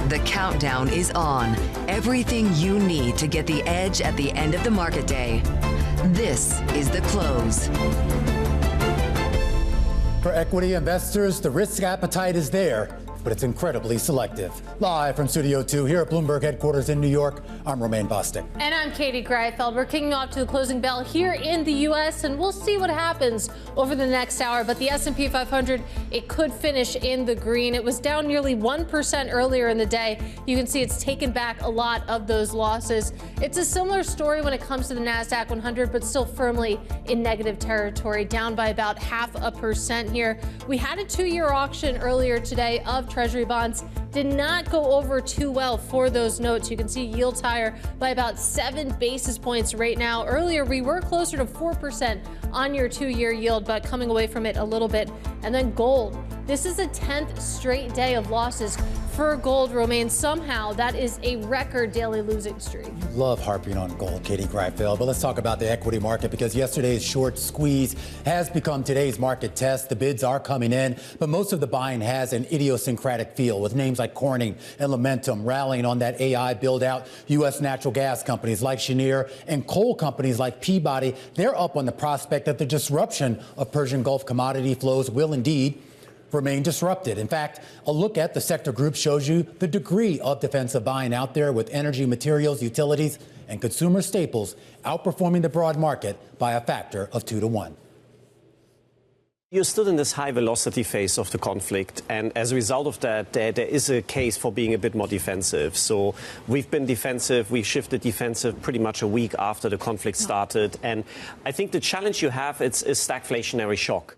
The countdown is on. Everything you need to get the edge at the end of the market day. This is The Close. For equity investors, the risk appetite is there, but it's incredibly selective. Live from Studio 2 here at Bloomberg headquarters in New York, I'm Romaine Bostick. And I'm Katie Greifeld. We're kicking off to the closing bell here in the U.S., and we'll see what happens over the next hour. But the S&P 500, it could finish in the green. It was down nearly 1% earlier in the day. You can see it's taken back a lot of those losses. It's a similar story when it comes to the NASDAQ 100, but still firmly in negative territory, down by about 0.5% here. We had a 2-year auction earlier today of Treasury bonds. Did not go over too well for those notes. You can see yields higher by about 7 basis points right now. Earlier, we were closer to 4% on your 2-year yield, but coming away from it a little bit. And then gold. This is a 10th straight day of losses for gold, Romaine. Somehow, that is a record daily losing streak. You love harping on gold, Katie Greifeld, but let's talk about the equity market because yesterday's short squeeze has become today's market test. The bids are coming in, but most of the buying has an idiosyncratic feel with names like Corning and Lumentum rallying on that AI build-out. U.S. natural gas companies like Cheniere and coal companies like Peabody, they're up on the prospect that the disruption of Persian Gulf commodity flows will indeed remain disrupted. In fact, a look at the sector group shows you the degree of defensive buying out there, with energy, materials, utilities, and consumer staples outperforming the broad market by a factor of 2 to 1. You're still in this high velocity phase of the conflict, and as a result of that, there is a case for being a bit more defensive. So we've been defensive. We shifted defensive pretty much a week after the conflict started. And I think the challenge you have is stagflationary shock.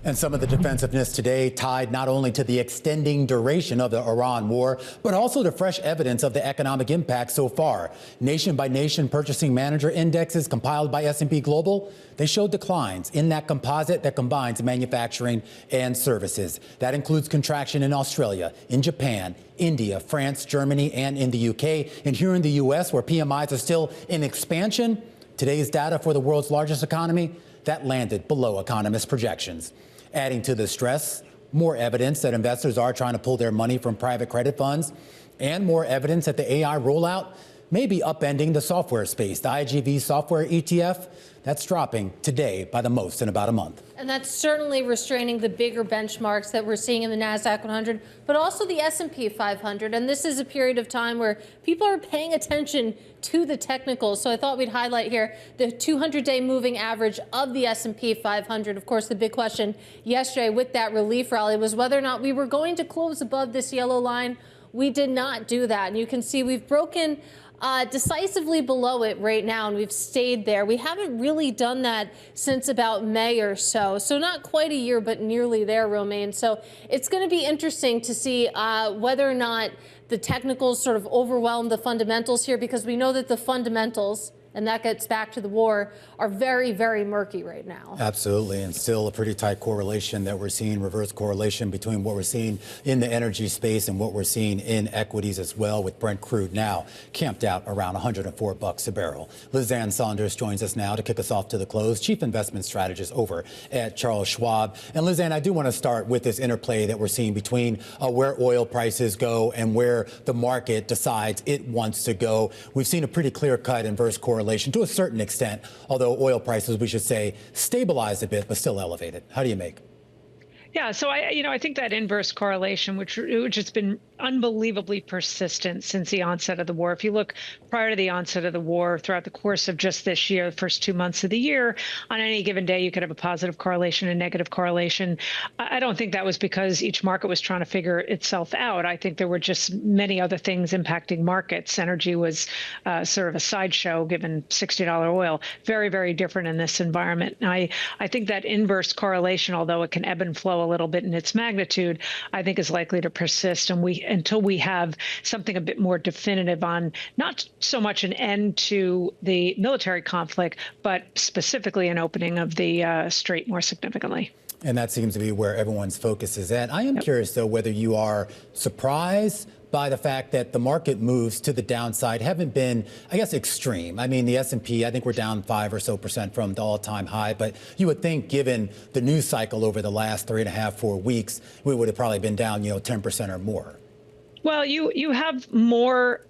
And some of the defensiveness today tied not only to the extending duration of the Iran war, but also to fresh evidence of the economic impact so far. Nation by nation purchasing manager indexes compiled by S&P Global, they showed declines in that composite that combines manufacturing and services. That includes contraction in Australia, in Japan, India, France, Germany, and in the UK. And here in the U.S., where PMIs are still in expansion, today's data for the world's largest economy, that landed below economists' projections. Adding to the stress, more evidence that investors are trying to pull their money from private credit funds, and more evidence that the AI rollout may be upending the software space. The IGV software ETF, that's dropping today by the most in about a month. And that's certainly restraining the bigger benchmarks that we're seeing in the NASDAQ 100, but also the S&P 500. And this is a period of time where people are paying attention to the technicals. So I thought we'd highlight here the 200-day moving average of the S&P 500. Of course, the big question yesterday with that relief rally was whether or not we were going to close above this yellow line. We did not do that. And you can see we've broken decisively below it right now, and we've stayed there. We haven't really done that since about May or so. So not quite a year, but nearly there, Romaine. So it's going to be interesting to see whether or not the technicals sort of overwhelm the fundamentals here, because we know that the fundamentals, and that gets back to the war, are very, very murky right now. Absolutely, and still a pretty tight correlation that we're seeing, reverse correlation between what we're seeing in the energy space and what we're seeing in equities as well, with Brent crude now camped out around $104 a barrel. Lizanne Sonders joins us now to kick us off to the close, Chief Investment Strategist over at Charles Schwab. And Lizanne, I do want to start with this interplay that we're seeing between where oil prices go and where the market decides it wants to go. We've seen a pretty clear-cut inverse correlation to a certain extent, although oil prices, we should say, stabilized a bit, but still elevated. How do you make? Yeah, so I think that inverse correlation, which has been unbelievably persistent since the onset of the war. If you look prior to the onset of the war, throughout the course of just this year, the first 2 months of the year, on any given day, you could have a positive correlation and negative correlation. I don't think that was because each market was trying to figure itself out. I think there were just many other things impacting markets. Energy was sort of a sideshow given $60 oil. Very, very different in this environment. I think that inverse correlation, although it can ebb and flow a little bit in its magnitude, I think is likely to persist. And until we have something a bit more definitive on not so much an end to the military conflict, but specifically an opening of the strait more significantly. And that seems to be where everyone's focus is at. I am curious, though, whether you are surprised by the fact that the market moves to the downside haven't been, I guess, extreme. I mean, the S&P, I think we're down 5% or so from the all-time high. But you would think, given the news cycle over the last 3.5, 4 weeks, we would have probably been down, 10% or more. Well, you have more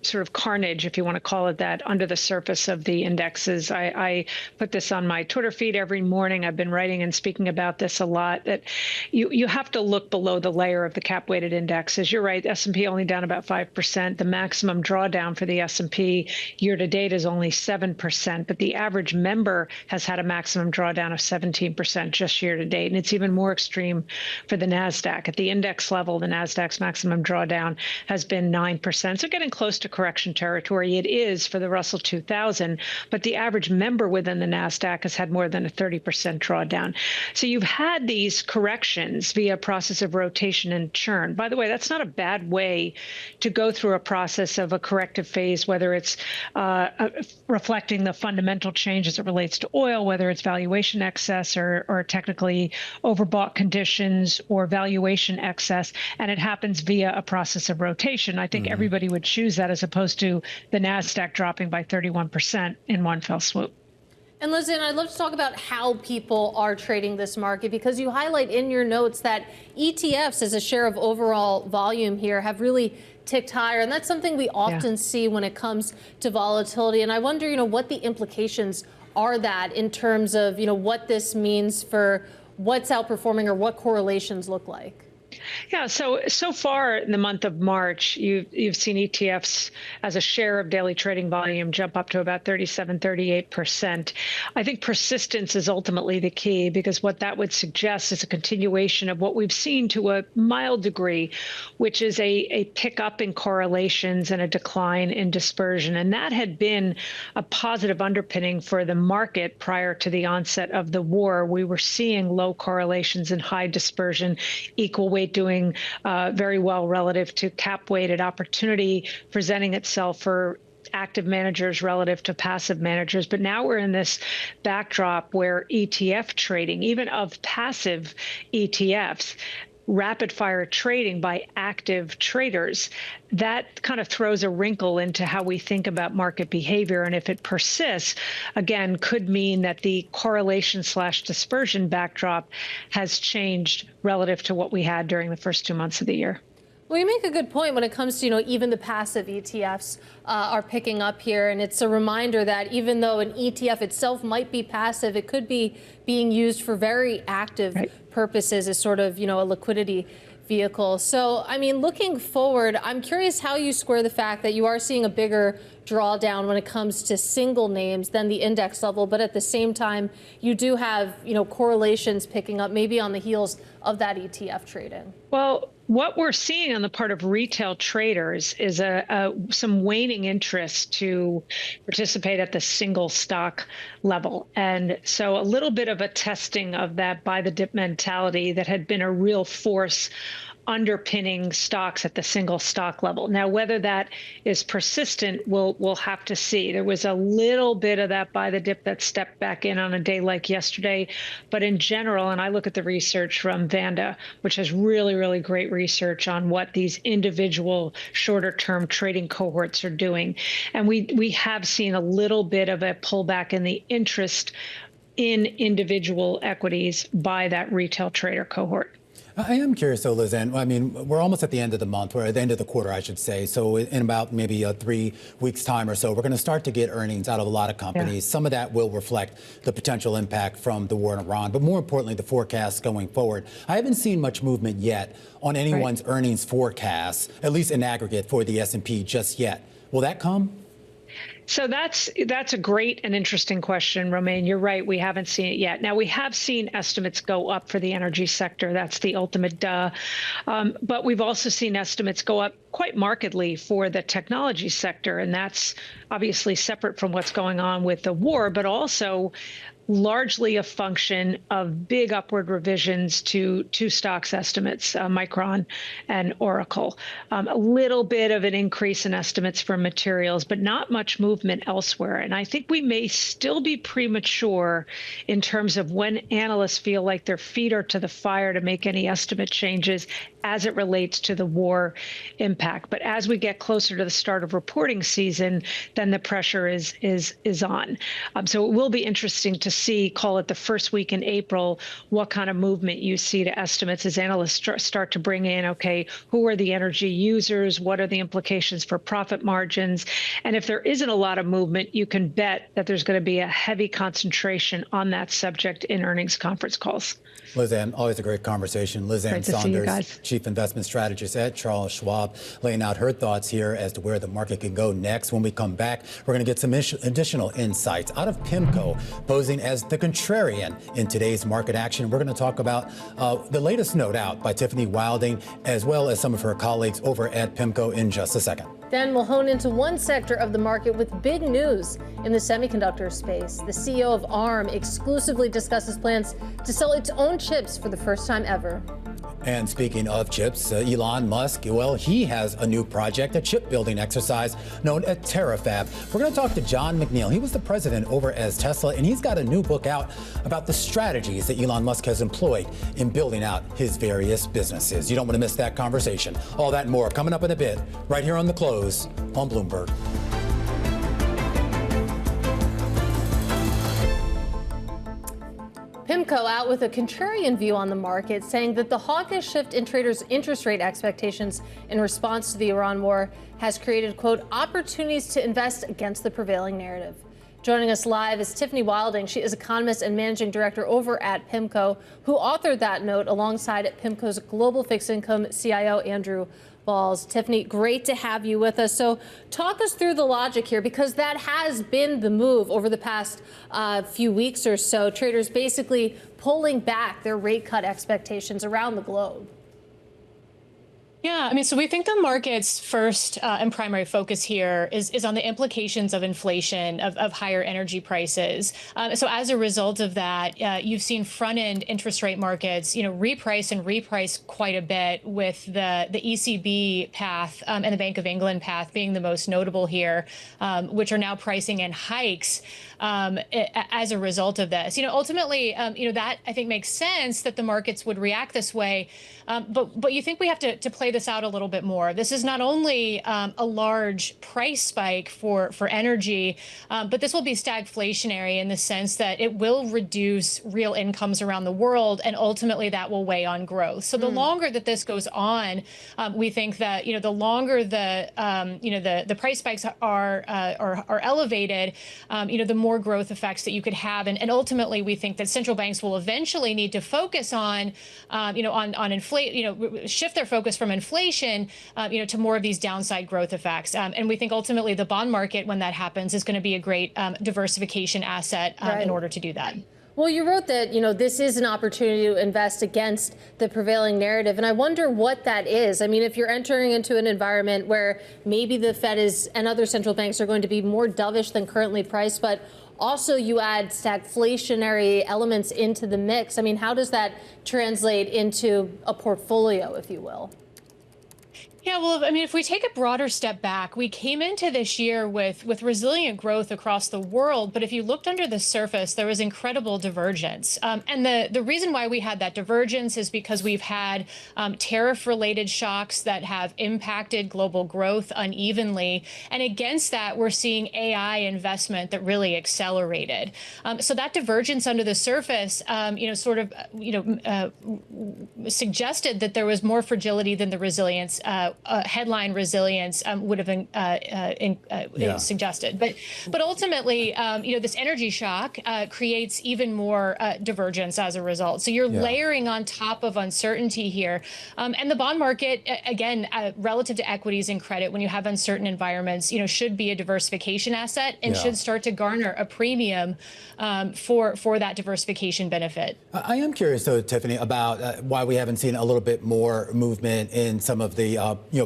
sort of carnage, if you want to call it that, under the surface of the indexes. I put this on my Twitter feed every morning. I've been writing and speaking about this a lot, that you have to look below the layer of the cap-weighted indexes. You're right, S&P only down about 5%. The maximum drawdown for the S&P year-to-date is only 7%, but the average member has had a maximum drawdown of 17% just year-to-date, and it's even more extreme for the NASDAQ. At the index level, the NASDAQ's maximum drawdown has been 9%, so getting close to correction territory. It is for the Russell 2000, but the average member within the NASDAQ has had more than a 30% drawdown. So you've had these corrections via a process of rotation and churn. By the way, that's not a bad way to go through a process of a corrective phase, whether it's reflecting the fundamental change as it relates to oil, whether it's valuation excess or technically overbought conditions or valuation excess, and it happens via a process of rotation. I think everybody would choose that as opposed to the NASDAQ dropping by 31% in one fell swoop. And listen, I'd love to talk about how people are trading this market, because you highlight in your notes that ETFs as a share of overall volume here have really ticked higher. And that's something we often see when it comes to volatility. And I wonder, what the implications are that in terms of, what this means for what's outperforming or what correlations look like. Yeah, so far in the month of March, you've seen ETFs as a share of daily trading volume jump up to about 38%. I think persistence is ultimately the key, because what that would suggest is a continuation of what we've seen to a mild degree, which is a pickup in correlations and a decline in dispersion. And that had been a positive underpinning for the market prior to the onset of the war. We were seeing low correlations and high dispersion, equal weight doing very well relative to cap-weighted, opportunity presenting itself for active managers relative to passive managers. But now we're in this backdrop where ETF trading, even of passive ETFs, rapid fire trading by active traders, that kind of throws a wrinkle into how we think about market behavior. And if it persists, again, could mean that the correlation / dispersion backdrop has changed relative to what we had during the first 2 months of the year. Well, you make a good point when it comes to, even the passive ETFs are picking up here. And it's a reminder that even though an ETF itself might be passive, it could be being used for very active purposes as sort of, a liquidity vehicle. So, looking forward, I'm curious how you square the fact that you are seeing a bigger drawdown when it comes to single names than the index level, but at the same time, you do have, correlations picking up maybe on the heels of that ETF trading. Well, what we're seeing on the part of retail traders is some waning interest to participate at the single stock level. And so a little bit of a testing of that buy the dip mentality that had been a real force underpinning stocks at the single stock level. Now, whether that is persistent, we'll have to see. There was a little bit of that buy the dip that stepped back in on a day like yesterday. But in general, and I look at the research from Vanda, which has really, really great research on what these individual shorter term trading cohorts are doing. And we have seen a little bit of a pullback in the interest in individual equities by that retail trader cohort. I am curious, though, Lizanne. We're almost at the end of the month, or at the end of the quarter, I should say. So in about maybe 3 weeks' time or so, we're going to start to get earnings out of a lot of companies. Yeah. Some of that will reflect the potential impact from the war in Iran, but more importantly, the forecasts going forward. I haven't seen much movement yet on anyone's earnings forecasts, at least in aggregate for the S&P just yet. Will that come? So that's a great and interesting question, Romaine. You're right. We haven't seen it yet. Now, we have seen estimates go up for the energy sector. That's the ultimate duh. But we've also seen estimates go up quite markedly for the technology sector. And that's obviously separate from what's going on with the war, but also largely a function of big upward revisions to two stocks estimates, Micron and Oracle. A little bit of an increase in estimates for materials, but not much movement elsewhere. And I think we may still be premature in terms of when analysts feel like their feet are to the fire to make any estimate changes as it relates to the war impact. But as we get closer to the start of reporting season, then the pressure is on. So it will be interesting to see, call it the first week in April, what kind of movement you see to estimates as analysts start to bring in, okay, who are the energy users? What are the implications for profit margins? And if there isn't a lot of movement, you can bet that there's going to be a heavy concentration on that subject in earnings conference calls. Liz Ann, always a great conversation. Liz Ann Sonders, Chief Investment Strategist at Charles Schwab, laying out her thoughts here as to where the market can go next. When we come back, we're going to get some additional insights out of PIMCO, posing as the contrarian in today's market action. We're going to talk about the latest note out by Tiffany Wilding, as well as some of her colleagues over at PIMCO in just a second. Then we'll hone into one sector of the market with big news in the semiconductor space. The CEO of ARM exclusively discusses plans to sell its own chips for the first time ever. And speaking of chips, Elon Musk, well, he has a new project, a chip building exercise known as Terafab. We're going to talk to John McNeill. He was the president over at Tesla, and he's got a new book out about the strategies that Elon Musk has employed in building out his various businesses. You don't want to miss that conversation. All that and more coming up in a bit, right here on The Close on Bloomberg. PIMCO out with a contrarian view on the market, saying that the hawkish shift in traders' interest rate expectations in response to the Iran war has created, quote, opportunities to invest against the prevailing narrative. Joining us live is Tiffany Wilding. She is economist and managing director over at PIMCO, who authored that note alongside PIMCO's global fixed income CIO, Andrew Balls. Tiffany, great to have you with us. So talk us through the logic here, because that has been the move over the past few weeks or so. Traders basically pulling back their rate cut expectations around the globe. Yeah, I mean, so we think the market's first and primary focus here is on the implications of inflation, of higher energy prices. So as a result of that, you've seen front-end interest rate markets, reprice quite a bit, with the ECB path and the Bank of England path being the most notable here, which are now pricing in hikes as a result of this. Ultimately, that I think makes sense that the markets would react this way. But you think we have to play this out a little bit more. This is not only a large price spike for energy, but this will be stagflationary in the sense that it will reduce real incomes around the world, and ultimately that will weigh on growth. So the longer that this goes on, we think that the longer the price spikes are elevated, the more growth effects that you could have, and ultimately we think that central banks will eventually need to focus on inflation. Shift their focus from inflation, to more of these downside growth effects. And we think ultimately the bond market, when that happens, is going to be a great diversification asset in order to do that. Well, you wrote that, this is an opportunity to invest against the prevailing narrative. And I wonder what that is. I mean, if you're entering into an environment where maybe the Fed and other central banks are going to be more dovish than currently priced, but also you add stagflationary elements into the mix. I mean, how does that translate into a portfolio, if you will? Yeah, well, I mean, if we take a broader step back, we came into this year with resilient growth across the world. But if you looked under the surface, there was incredible divergence. And the reason why we had that divergence is because we've had tariff-related shocks that have impacted global growth unevenly. And against that, we're seeing AI investment that really accelerated. So that divergence under the surface, suggested that there was more fragility than the resilience. Headline resilience would have suggested. But ultimately, this energy shock creates even more divergence as a result. So you're layering on top of uncertainty here. And the bond market, again, relative to equities and credit, when you have uncertain environments, should be a diversification asset and should start to garner a premium for that diversification benefit. I am curious, though, Tiffany, about why we haven't seen a little bit more movement in some of the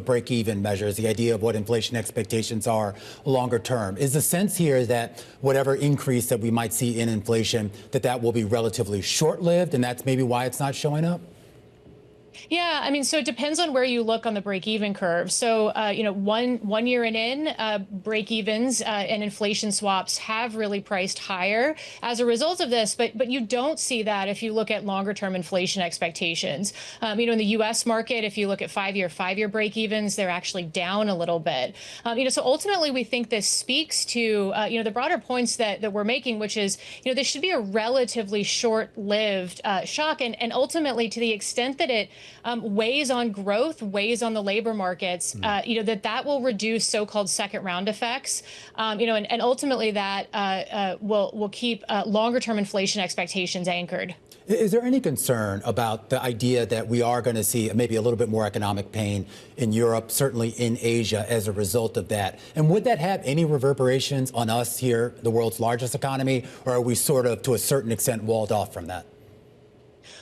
break-even measures, the idea of what inflation expectations are longer term. Is the sense here that whatever increase that we might see in inflation, that will be relatively short-lived, and that's maybe why it's not showing up? Yeah, I mean, so it depends on where you look on the break-even curve. So, one year in, break-evens and inflation swaps have really priced higher as a result of this. But you don't see that if you look at longer-term inflation expectations. In the U.S. market, if you look at five-year break-evens, they're actually down a little bit. So ultimately, we think this speaks to the broader points that we're making, which is this should be a relatively short-lived shock, and ultimately, to the extent that it weighs on growth, weighs on the labor markets, that will reduce so-called second round effects, and ultimately that will keep longer-term inflation expectations anchored. Is there any concern about the idea that we are going to see maybe a little bit more economic pain in Europe, certainly in Asia, as a result of that? And would that have any reverberations on us here, the world's largest economy, or are we sort of, to a certain extent, walled off from that?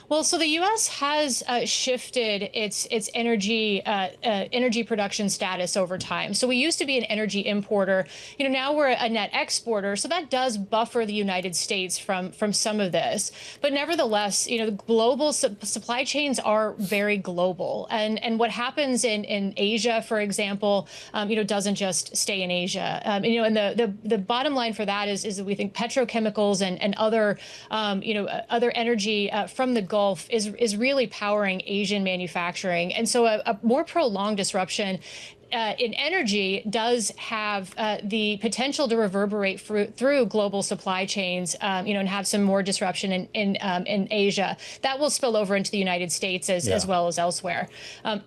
Well, so the U.S. has shifted its energy production status over time. So we used to be an energy importer. Now we're a net exporter. So that does buffer the United States from some of this. But nevertheless, the global supply chains are very global. And what happens in Asia, for example, doesn't just stay in Asia. And the bottom line for that is that we think petrochemicals and other other energy from the Gulf is really powering Asian manufacturing. And so a more prolonged disruption in energy does have the potential to reverberate through global supply chains, and have some more disruption in Asia. That will spill over into the United States as well as elsewhere.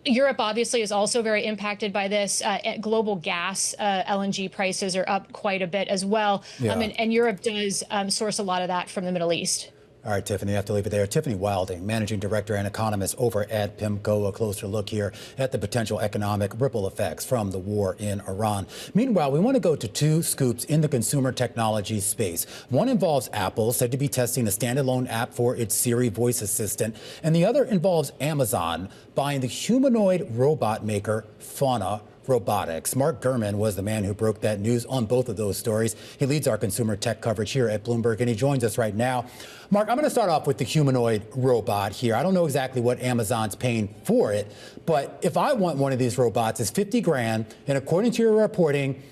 Europe obviously is also very impacted by this. Global gas LNG prices are up quite a bit as well, and Europe does source a lot of that from the Middle East. All right, Tiffany, I have to leave it there. Tiffany Wilding, Managing Director and Economist over at PIMCO, a closer look here at the potential economic ripple effects from the war in Iran. Meanwhile, we want to go to two scoops in the consumer technology space. One involves Apple, said to be testing a standalone app for its Siri voice assistant, and the other involves Amazon buying the humanoid robot maker Fauna Robotics. Mark Gurman was the man who broke that news on both of those stories. He leads our consumer tech coverage here at Bloomberg, and he joins us right now. Mark, I'm going to start off with the humanoid robot here. I don't know exactly what Amazon's paying for it, but if I want one of these robots, it's 50 grand, and according to your reporting,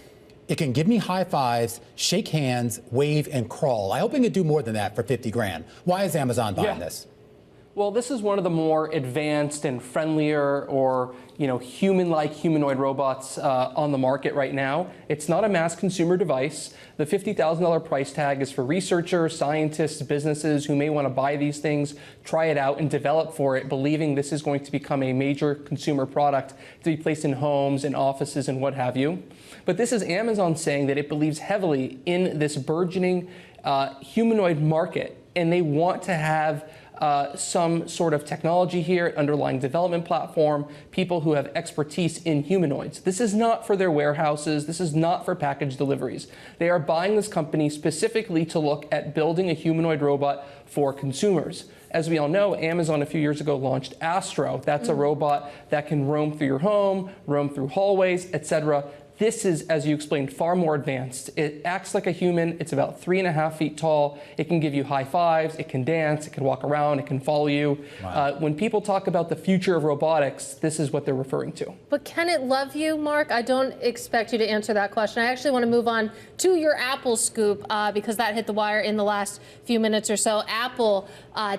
it can give me high fives, shake hands, wave, and crawl. I hope it can do more than that for 50 grand. Why is Amazon buying this? Well, this is one of the more advanced and friendlier or, human-like humanoid robots on the market right now. It's not a mass consumer device. The $50,000 price tag is for researchers, scientists, businesses who may want to buy these things, try it out, and develop for it, believing this is going to become a major consumer product to be placed in homes and offices and what have you. But this is Amazon saying that it believes heavily in this burgeoning humanoid market, and they want to have some sort of technology here, underlying development platform, people who have expertise in humanoids. This is not for their warehouses. This is not for package deliveries. They are buying this company specifically to look at building a humanoid robot for consumers. As we all know, Amazon a few years ago launched Astro. That's a robot that can roam through your home, roam through hallways, etc. This is, as you explained, far more advanced. It acts like a human. It's about 3.5 feet tall. It can give you high fives. It can dance. It can walk around. It can follow you. Wow. When people talk about the future of robotics, this is what they're referring to. But can it love you, Mark? I don't expect you to answer that question. I actually want to move on to your Apple scoop because that hit the wire in the last few minutes or so. Apple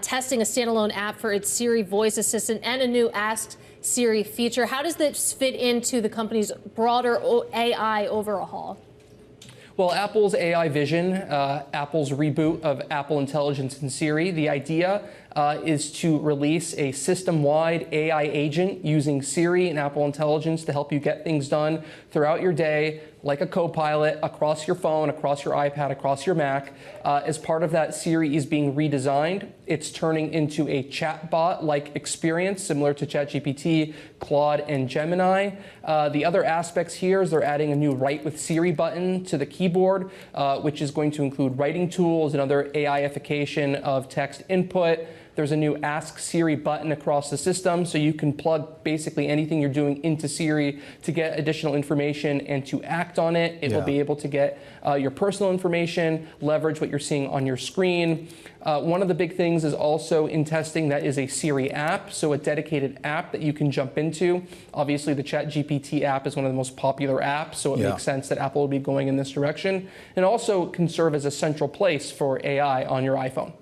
testing a standalone app for its Siri voice assistant and a new Ask Siri feature. How does this fit into the company's broader AI overhaul? Well, Apple's AI vision, Apple's reboot of Apple Intelligence and Siri, the idea is to release a system-wide AI agent using Siri and Apple Intelligence to help you get things done throughout your day, like a co-pilot, across your phone, across your iPad, across your Mac. As part of that, Siri is being redesigned. It's turning into a chatbot-like experience, similar to ChatGPT, Claude, and Gemini. The other aspects here is they're adding a new Write with Siri button to the keyboard, which is going to include writing tools and other AIification of text input. There's a new Ask Siri button across the system, so you can plug basically anything you're doing into Siri to get additional information and to act on it. It will be able to get your personal information, leverage what you're seeing on your screen. One of the big things is also in testing that is a Siri app, so a dedicated app that you can jump into. Obviously, the ChatGPT app is one of the most popular apps, so it makes sense that Apple will be going in this direction. And also can serve as a central place for AI on your iPhone.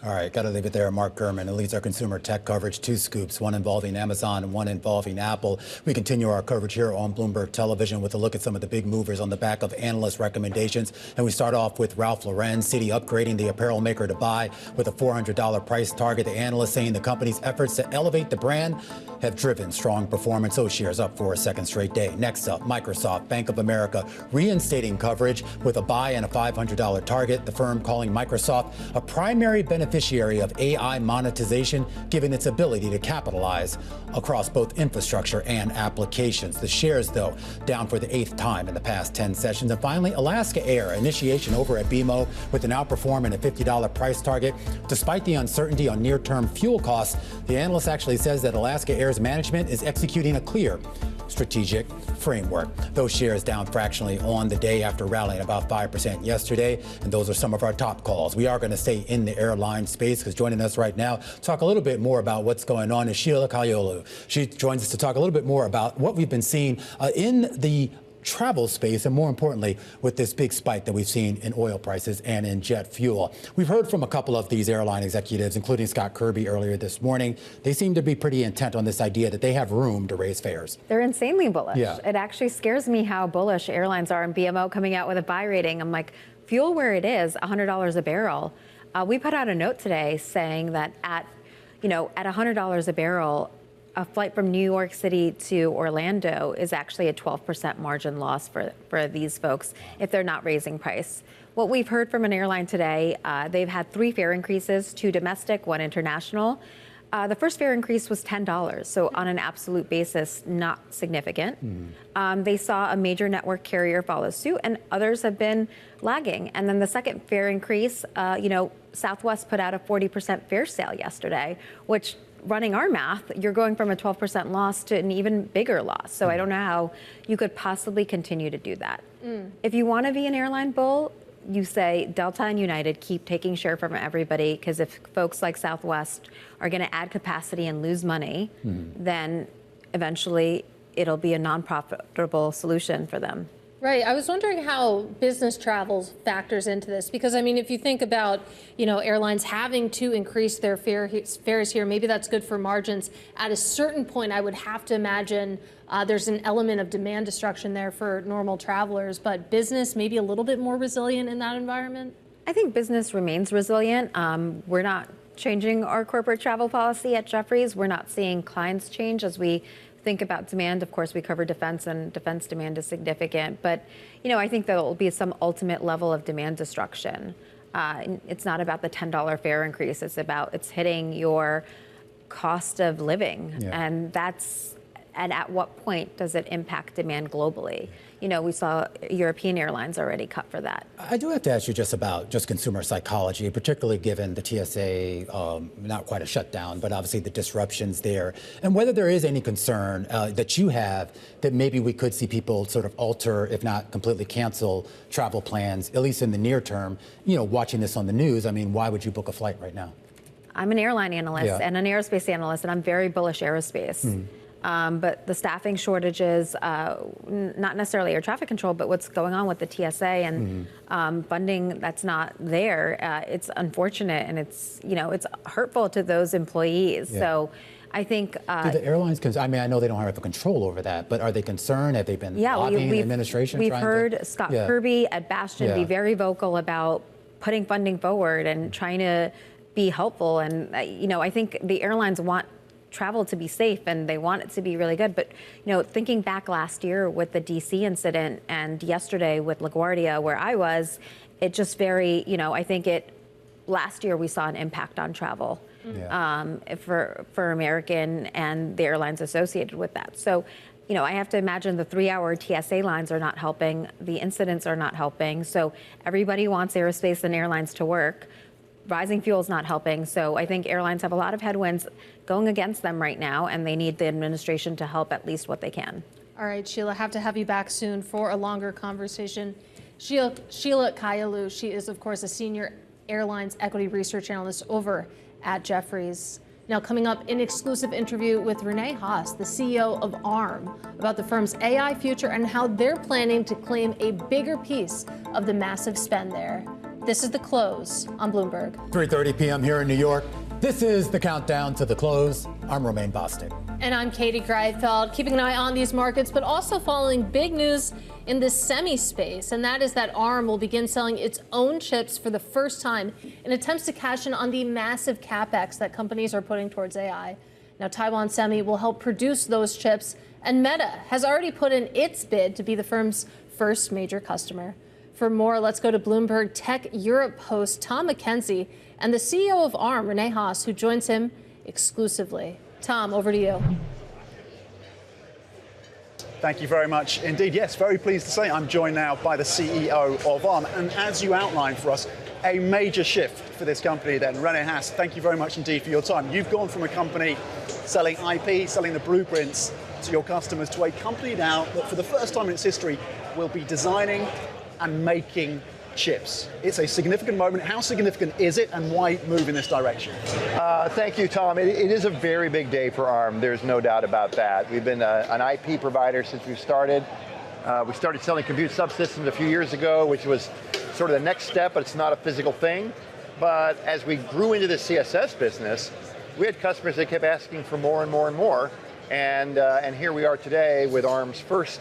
All right, got to leave it there. Mark Gurman, who leads our consumer tech coverage. Two scoops, one involving Amazon and one involving Apple. We continue our coverage here on Bloomberg Television with a look at some of the big movers on the back of analyst recommendations. And we start off with Ralph Lauren, Citi upgrading the apparel maker to buy with a $400 price target. The analyst saying the company's efforts to elevate the brand have driven strong performance. Those shares up for a second straight day. Next up, Microsoft, Bank of America, reinstating coverage with a buy and a $500 target. The firm calling Microsoft a primary beneficiary of AI monetization, given its ability to capitalize across both infrastructure and applications. The shares, though, down for the 8th time in the past 10 sessions. And finally, Alaska Air, initiation over at BMO with an outperform and a $50 price target. Despite the uncertainty on near-term fuel costs, the analyst actually says that Alaska Air's management is executing a clear strategic framework. Those shares down fractionally on the day after rallying about 5% yesterday. And those are some of our top calls. We are going to stay in the airline space because joining us right now, talk a little bit more about what's going on is Sheila Kahyaoglu. She joins us to talk a little bit more about what we've been seeing in the travel space, and more importantly, with this big spike that we've seen in oil prices and in jet fuel. We've heard from a couple of these airline executives, including Scott Kirby earlier this morning. They seem to be pretty intent on this idea that they have room to raise fares. They're insanely bullish. Yeah. It actually scares me how bullish airlines are, and BMO coming out with a buy rating. I'm like, fuel where it is, $100 a barrel. We put out a note today saying that at $100 a barrel, a flight from New York City to Orlando is actually a 12% margin loss for these folks if they're not raising price. What we've heard from an airline today, they've had 3 fare increases, 2 domestic, 1 international. The first fare increase was $10, so on an absolute basis, not significant. They saw a major network carrier follow suit, and others have been lagging. And then the second fare increase, Southwest put out a 40% fare sale yesterday, which, running our math, you're going from a 12% loss to an even bigger loss. So I don't know how you could possibly continue to do that. If you want to be an airline bull, you say Delta and United keep taking share from everybody, because if folks like Southwest are going to add capacity and lose money, then eventually it'll be a non-profitable solution for them. Right. I was wondering how business travel factors into this, because, I mean, if you think about, airlines having to increase their fares here, maybe that's good for margins. At a certain point, I would have to imagine there's an element of demand destruction there for normal travelers, but business maybe a little bit more resilient in that environment? I think business remains resilient. We're not changing our corporate travel policy at Jefferies. We're not seeing clients change as we think about demand. Of course, we cover defense, and defense demand is significant. But, I think there will be some ultimate level of demand destruction. It's not about the $10 fare increase. It's hitting your cost of living. And at what point does it impact demand globally? We saw European airlines already cut for that. I do have to ask you just about consumer psychology, particularly given the TSA, not quite a shutdown, but obviously the disruptions there, and whether there is any concern that you have that maybe we could see people sort of alter, if not completely cancel, travel plans, at least in the near term. Watching this on the news, I mean, why would you book a flight right now? I'm an airline analyst and an aerospace analyst, and I'm very bullish aerospace. But the staffing shortages, not necessarily air traffic control, but what's going on with the TSA and funding that's not there, it's unfortunate, and it's hurtful to those employees. So I think do the airlines? I mean, I know they don't have control over that, but are they concerned? Have they been lobbying the administration? We've heard Scott Kirby at Bastion be very vocal about putting funding forward and trying to be helpful. And I think the airlines want travel to be safe, and they want it to be really good. But, thinking back last year with the DC incident and yesterday with LaGuardia, where I was, it just I think last year we saw an impact on travel for American and the airlines associated with that. So, I have to imagine the 3-hour TSA lines are not helping. The incidents are not helping. So everybody wants aerospace and airlines to work. rising fuel is not helping. So I think airlines have a lot of headwinds going against them right now, and they need the administration to help at least what they can. All right, Sheila, have to have you back soon for a longer conversation. Sheila Kahyaoglu, she is, of course, a senior airlines equity research analyst over at Jefferies. Now, coming up, an exclusive interview with Rene Haas, the CEO of ARM, about the firm's AI future and how they're planning to claim a bigger piece of the massive spend there. This is The Close on Bloomberg. 3:30 p.m. here in New York. This is the countdown to The Close. I'm Romaine Bostick. And I'm Katie Greifeld, keeping an eye on these markets, but also following big news in the semi space, and that is that ARM will begin selling its own chips for the first time in attempts to cash in on the massive capex that companies are putting towards AI. Now, Taiwan Semi will help produce those chips, and Meta has already put in its bid to be the firm's first major customer. For more, let's go to Bloomberg Tech Europe host Tom McKenzie and the CEO of ARM, Rene Haas, who joins him exclusively. Tom, over to you. Thank you very much indeed. Yes, very pleased to say I'm joined now by the CEO of ARM. And as you outlined for us, a major shift for this company then. Rene Haas, thank you very much indeed for your time. You've gone from a company selling IP, selling the blueprints to your customers, to a company now that for the first time in its history will be designing and making chips. It's a significant moment. How significant is it, and why move in this direction? Thank you, Tom. It is a very big day for ARM. There's no doubt about that. We've been an IP provider since we started. We started selling compute subsystems a few years ago, which was sort of the next step, but it's not a physical thing. But as we grew into the CSS business, we had customers that kept asking for more and more and more. And here we are today with ARM's first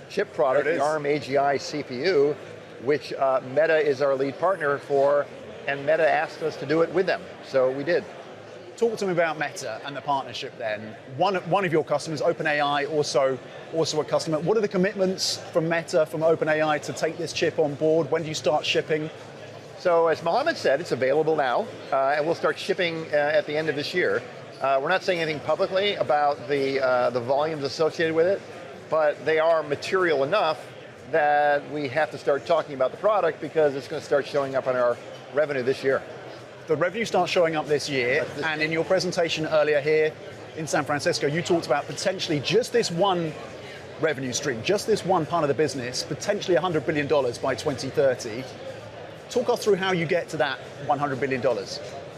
chip product, the ARM AGI CPU, which Meta is our lead partner for, and Meta asked us to do it with them, so we did. Talk to me about Meta and the partnership then. One of your customers, OpenAI, also a customer. What are the commitments from Meta, from OpenAI, to take this chip on board? When do you start shipping? So as Mohammed said, it's available now, and we'll start shipping at the end of this year. We're not saying anything publicly about the volumes associated with it, but they are material enough that we have to start talking about the product because it's going to start showing up on our revenue this year. The revenue starts showing up this year, and in your presentation earlier here in San Francisco, you talked about potentially just this one revenue stream, just this one part of the business, potentially $100 billion by 2030. Talk us through how you get to that $100 billion.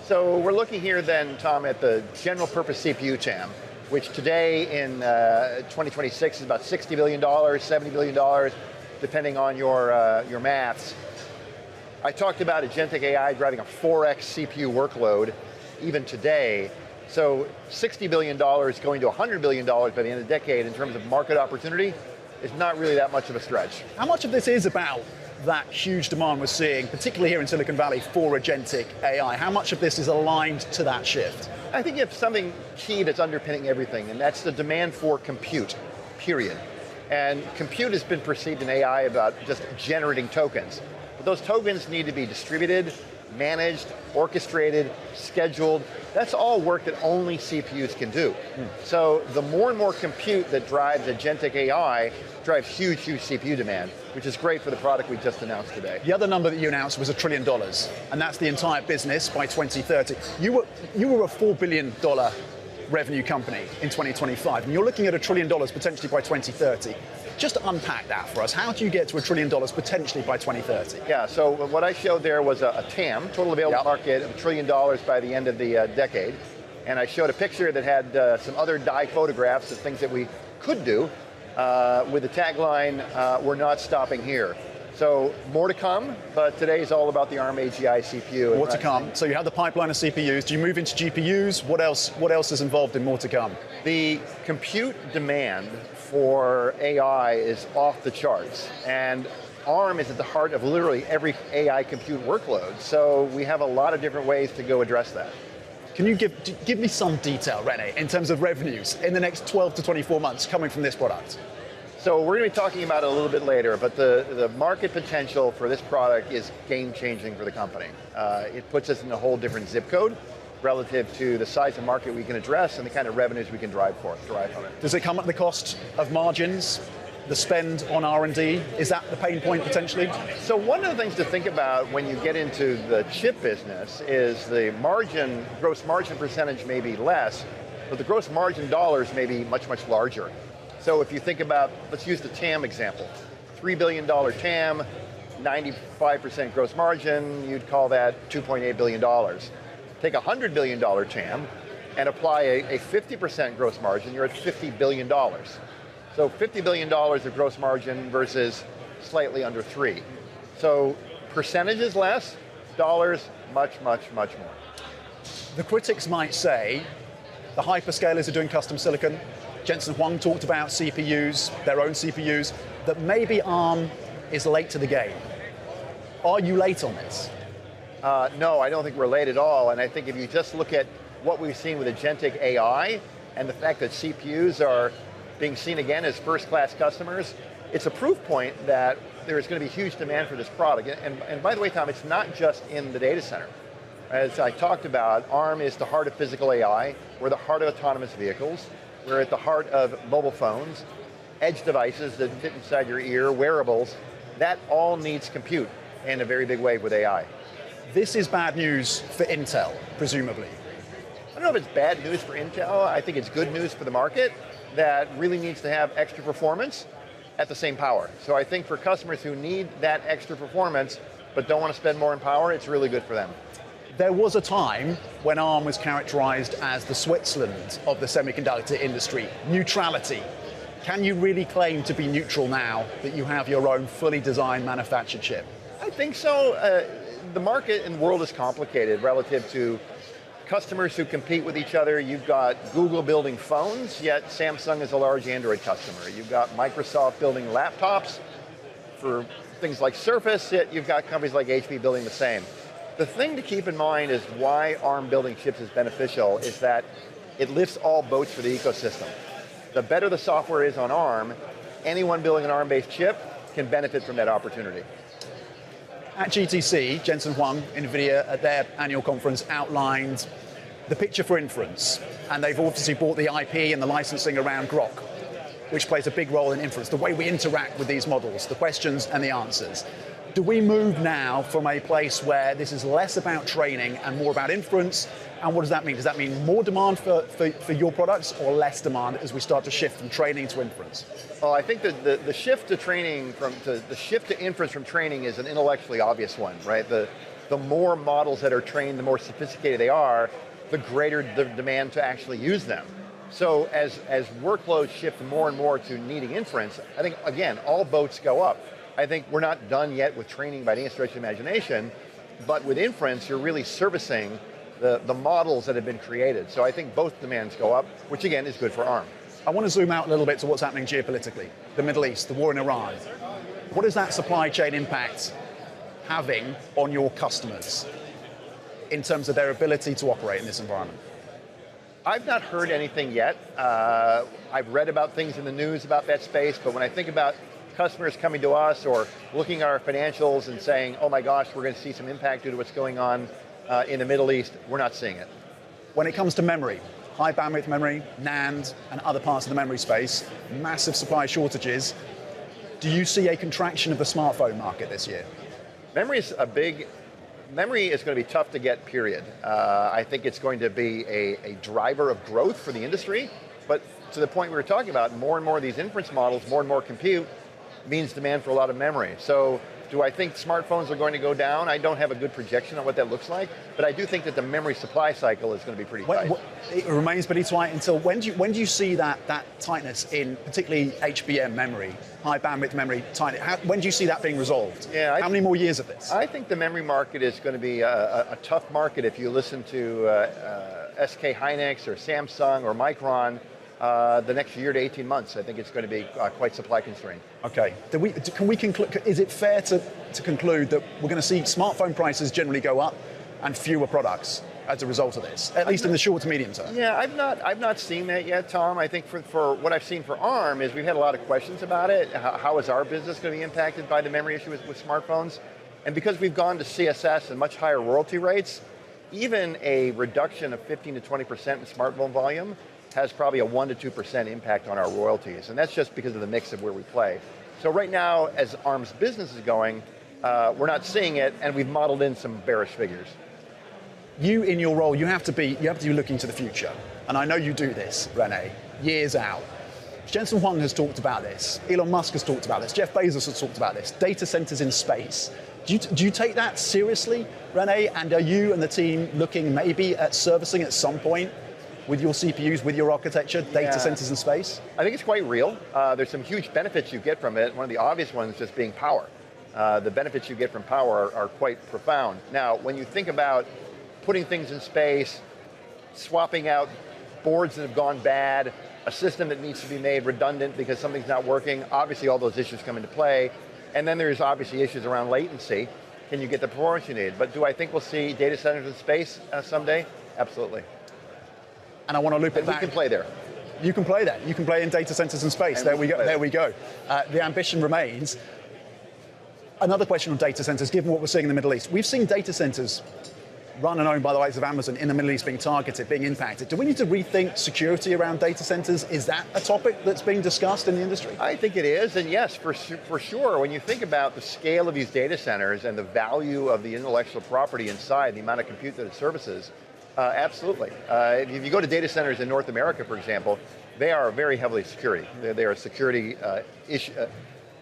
So we're looking here then, Tom, at the general purpose CPU TAM, which today in 2026 is about $60 billion, $70 billion, depending on your maths. I talked about agentic AI driving a 4x CPU workload even today. So $60 billion going to $100 billion by the end of the decade in terms of market opportunity is not really that much of a stretch. How much of this is about that huge demand we're seeing, particularly here in Silicon Valley, for agentic AI? How much of this is aligned to that shift? I think you have something key that's underpinning everything, and that's the demand for compute, period. And compute has been perceived in AI about just generating tokens. But those tokens need to be distributed, managed, orchestrated, scheduled. That's all work that only CPUs can do. So the more and more compute that drives agentic AI drives huge, huge CPU demand, which is great for the product we just announced today. The other number that you announced was $1 trillion, and that's the entire business by 2030. You were a $4 billion revenue company in 2025, and you're looking at $1 trillion potentially by 2030. Just to unpack that for us, how do you get to $1 trillion potentially by 2030? Yeah, so what I showed there was a TAM, total available market, of $1 trillion by the end of the decade. And I showed a picture that had some other die photographs of things that we could do with the tagline, we're not stopping here. So more to come, but today is all about the ARM AGI CPU. More to come. So you have the pipeline of CPUs. Do you move into GPUs? What else is involved in more to come? The compute demand for AI is off the charts, and ARM is at the heart of literally every AI compute workload. So we have a lot of different ways to go address that. Can you give me some detail, Rene, in terms of revenues in the next 12 to 24 months coming from this product? So we're going to be talking about it a little bit later, but the market potential for this product is game-changing for the company. It puts us in a whole different zip code relative to the size of market we can address and the kind of revenues we can drive from it. Does it come at the cost of margins? the spend on R&D? Is that the pain point potentially? So one of the things to think about when you get into the chip business is the margin, gross margin percentage may be less, but the gross margin dollars may be much, much larger. So if you think about, let's use the TAM example. $3 billion TAM, 95% gross margin, you'd call that $2.8 billion. Take a $100 billion TAM and apply a 50% gross margin, you're at $50 billion. So $50 billion of gross margin versus slightly under 3. So percentages less, dollars much, much, much more. The critics might say the hyperscalers are doing custom silicon. Jensen Huang talked about CPUs, their own CPUs, that maybe ARM is late to the game. Are you late on this? No, I don't think we're late at all. And I think if you just look at what we've seen with agentic AI and the fact that CPUs are being seen again as first-class customers, it's a proof point that there is going to be huge demand for this product. And by the way, Tom, it's not just in the data center. As I talked about, ARM is the heart of physical AI. We're the heart of autonomous vehicles. We're at the heart of mobile phones, edge devices that fit inside your ear, wearables. That all needs compute in a very big way with AI. This is bad news for Intel, presumably. I don't know if it's bad news for Intel. I think it's good news for the market that really needs to have extra performance at the same power. So I think for customers who need that extra performance but don't want to spend more in power, it's really good for them. There was a time when ARM was characterized as the Switzerland of the semiconductor industry, neutrality. Can you really claim to be neutral now that you have your own fully designed manufactured chip? I think so. The market and the world is complicated relative to customers who compete with each other. You've got Google building phones, yet Samsung is a large Android customer. You've got Microsoft building laptops for things like Surface, yet you've got companies like HP building the same. The thing to keep in mind is why ARM building chips is beneficial is that it lifts all boats for the ecosystem. The better the software is on ARM, anyone building an ARM-based chip can benefit from that opportunity. At GTC, Jensen Huang, NVIDIA, at their annual conference outlined the picture for inference. And they've obviously bought the IP and the licensing around Grok, which plays a big role in inference, the way we interact with these models, the questions and the answers. Do we move now from a place where this is less about training and more about inference? And what does that mean? Does that mean more demand for your products or less demand as we start to shift from training to inference? Well, I think that the shift to training the shift to inference from training is an intellectually obvious one, right? The more models that are trained, the more sophisticated they are, the greater the demand to actually use them. So as workloads shift more and more to needing inference, I think, again, all boats go up. I think we're not done yet with training by any stretch of imagination, but with inference, you're really servicing the models that have been created. So I think both demands go up, which again is good for ARM. I want to zoom out a little bit to what's happening geopolitically. The Middle East, the war in Iran. What is that supply chain impact having on your customers in terms of their ability to operate in this environment? I've not heard anything yet. I've read about things in the news about that space, but when I think about customers coming to us or looking at our financials and saying, oh my gosh, we're going to see some impact due to what's going on in the Middle East, we're not seeing it. When it comes to memory, high bandwidth memory, NAND, and other parts of the memory space, massive supply shortages, do you see a contraction of the smartphone market this year? Memory is going to be tough to get, period. I think it's going to be a driver of growth for the industry, but to the point we were talking about, more and more of these inference models, more and more compute, means demand for a lot of memory. So do I think smartphones are going to go down? I don't have a good projection on what that looks like, but I do think that the memory supply cycle is going to be pretty tight. It remains pretty tight until when do you see that tightness in particularly HBM memory, high bandwidth memory tightness? When do you see that being resolved? Yeah, how many more years of this? I think the memory market is going to be a tough market if you listen to SK Hynix or Samsung or Micron. The next year to 18 months, I think it's going to be quite supply constrained. Okay. Can we conclude? Is it fair to conclude that we're going to see smartphone prices generally go up and fewer products as a result of this, at least in the short to medium term? Yeah, I've not seen that yet, Tom. I think for what I've seen for ARM is we've had a lot of questions about it. How is our business going to be impacted by the memory issue with smartphones? And because we've gone to CSS and much higher royalty rates, even a reduction of 15 to 20% in smartphone volume has probably a 1% to 2% impact on our royalties, and that's just because of the mix of where we play. So right now, as ARM's business is going, we're not seeing it, and we've modeled in some bearish figures. You, in your role, you have to be looking to the future, and I know you do this, Rene, years out. Jensen Huang has talked about this. Elon Musk has talked about this. Jeff Bezos has talked about this. Data centers in space. Do you take that seriously, Rene? And are you and the team looking maybe at servicing at some point with your CPUs, with your architecture, data centers in space? I think it's quite real. There's some huge benefits you get from it. One of the obvious ones just being power. The benefits you get from power are quite profound. Now, when you think about putting things in space, swapping out boards that have gone bad, a system that needs to be made redundant because something's not working, obviously all those issues come into play. And then there's obviously issues around latency. Can you get the performance you need? But do I think we'll see data centers in space someday? Absolutely. And I want to loop it back. We can play there. You can play that. You can play in data centers in space. There we go. There we go. The ambition remains. Another question on data centers, given what we're seeing in the Middle East. We've seen data centers run and owned by the likes of Amazon in the Middle East being targeted, being impacted. Do we need to rethink security around data centers? Is that a topic that's being discussed in the industry? I think it is, and yes, for sure. When you think about the scale of these data centers and the value of the intellectual property inside, the amount of compute that it services, absolutely. If you go to data centers in North America, for example, they are very heavily security. They are security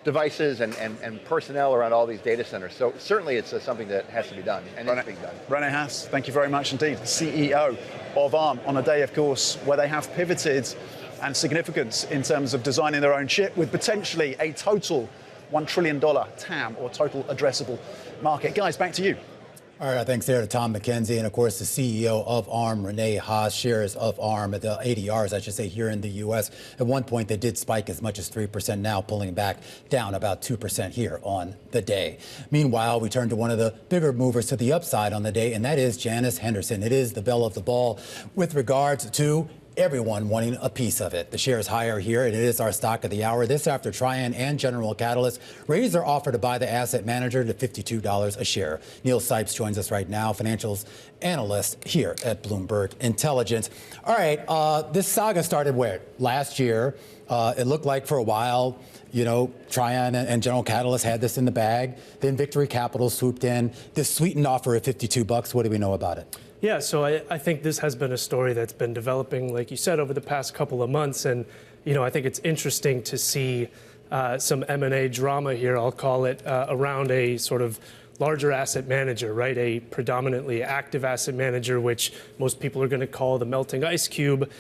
devices and personnel around all these data centers. So certainly it's something that has to be done, and it's being done. Rene Haas, thank you very much indeed. CEO of ARM, on a day, of course, where they have pivoted and significance in terms of designing their own chip with potentially a total $1 trillion TAM, or total addressable market. Guys, back to you. All right, thanks there to Tom McKenzie, and of course the CEO of ARM, Rene Haas. Shares of ARM at the ADRs, I should say, here in the U.S. At one point, they did spike as much as 3%, now pulling back down about 2% here on the day. Meanwhile, we turn to one of the bigger movers to the upside on the day, and that is Janus Henderson. It is the belle of the ball with regards to everyone wanting a piece of it. The share is higher here, and it is our stock of the hour. This after Trian and General Catalyst raised their offer to buy the asset manager to $52 a share. Neil Sipes joins us right now, financials analyst here at Bloomberg Intelligence. All right, this saga started where? Last year. It looked like for a while, you know, Trian and General Catalyst had this in the bag. Then Victory Capital swooped in. This sweetened offer at $52. What do we know about it? Yeah, so I think this has been a story that's been developing, like you said, over the past couple of months. And, you know, I think it's interesting to see some M&A drama here, I'll call it, around a sort of larger asset manager, right? A predominantly active asset manager, which most people are going to call the melting ice cube.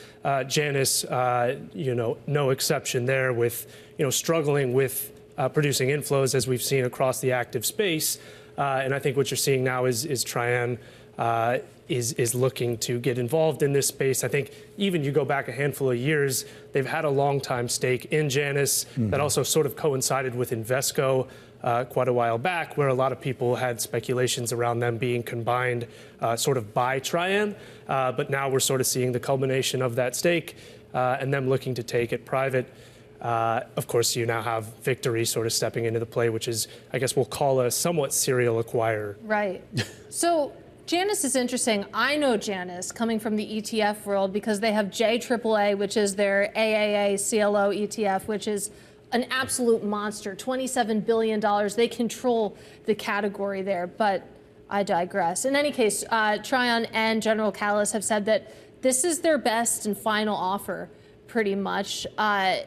Janus, you know, no exception there, with, you know, struggling with producing inflows, as we've seen across the active space. And I think what you're seeing now is Trian is looking to get involved in this space. I think even you go back a handful of years, they've had a long time stake in Janus. That also sort of coincided with Invesco quite a while back, where a lot of people had speculations around them being combined sort of by Trian. But now we're sort of seeing the culmination of that stake and them looking to take it private. Of course, you now have Victory sort of stepping into the play, which is, I guess we'll call a somewhat serial acquirer. Right. So Janus is interesting. I know Janus coming from the ETF world because they have JAAA, which is their AAA CLO ETF, which is an absolute monster, $27 billion. They control the category there, but I digress. In any case, Trian and General Catalyst have said that this is their best and final offer, pretty much.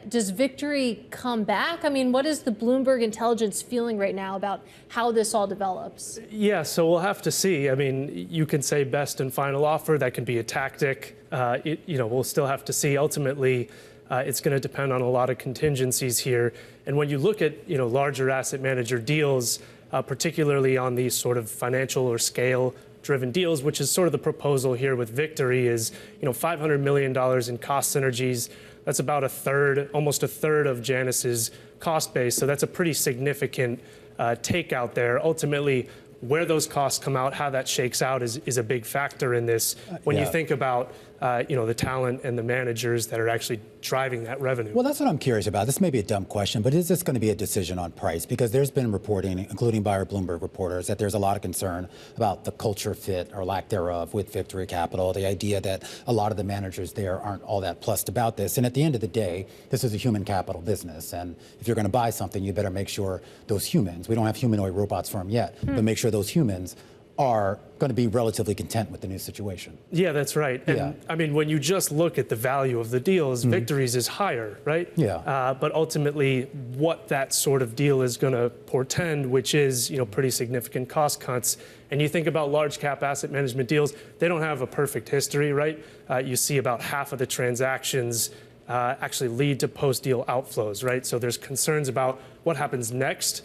Does Victory come back? I mean, what is the Bloomberg Intelligence feeling right now about how this all develops? Yeah, so we'll have to see. I mean, you can say best and final offer. That can be a tactic. You know, we'll still have to see. Ultimately, it's going to depend on a lot of contingencies here. And when you look at, you know, larger asset manager deals, particularly on these sort of financial or scale-driven deals, which is sort of the proposal here with Victory, is, you know, $500 million in cost synergies. That's about a third, almost a third of Janus's cost base. So that's a pretty significant takeout there. Ultimately, where those costs come out, how that shakes out is a big factor in this. When you think about the talent and the managers that are actually driving that revenue. Well, that's what I'm curious about. This may be a dumb question, but is this going to be a decision on price? Because there's been reporting, including by our Bloomberg reporters, that there's a lot of concern about the culture fit or lack thereof with Victory Capital, the idea that a lot of the managers there aren't all that plussed about this. And at the end of the day, this is a human capital business. And if you're going to buy something, you better make sure those humans, we don't have humanoid robots for them yet, but make sure those humans are going to be relatively content with the new situation. Yeah, that's right. And I mean, when you just look at the value of the deals, Victory's is higher, right? Yeah. But ultimately, what that sort of deal is going to portend, which is, pretty significant cost cuts. And you think about large cap asset management deals, they don't have a perfect history, right? You see about half of the transactions actually lead to post-deal outflows, right? So there's concerns about what happens next.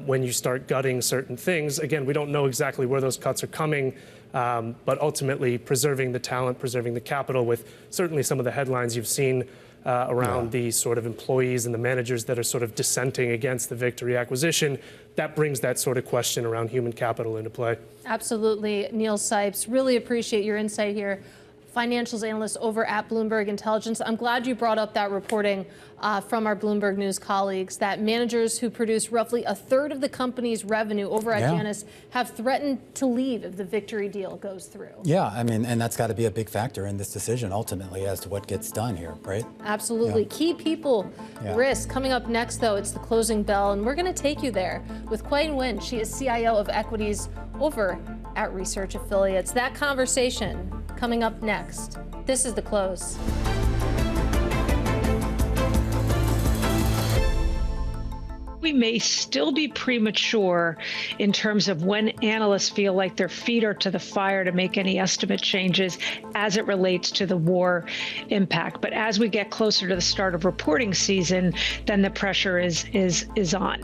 When you start gutting certain things. Again, we don't know exactly where those cuts are coming, but ultimately preserving the talent, preserving the capital with certainly some of the headlines you've seen around the sort of employees and the managers that are sort of dissenting against the Victory acquisition. That brings that sort of question around human capital into play. Absolutely. Neil Sipes, really appreciate your insight here. Financials analyst over at Bloomberg Intelligence. I'm glad you brought up that reporting from our Bloomberg News colleagues that managers who produce roughly a third of the company's revenue over at Janus have threatened to leave if the Victory deal goes through. Yeah, I mean, and that's got to be a big factor in this decision ultimately as to what gets done here, right? Absolutely. Key people risk. Coming up next, though, it's the closing bell, and we're going to take you there with Nguyen. She is CIO of Equities over at Research Affiliates. That conversation coming up next. This is The Close. We may still be premature in terms of when analysts feel like their feet are to the fire to make any estimate changes as it relates to the war impact. But as we get closer to the start of reporting season, then the pressure is on.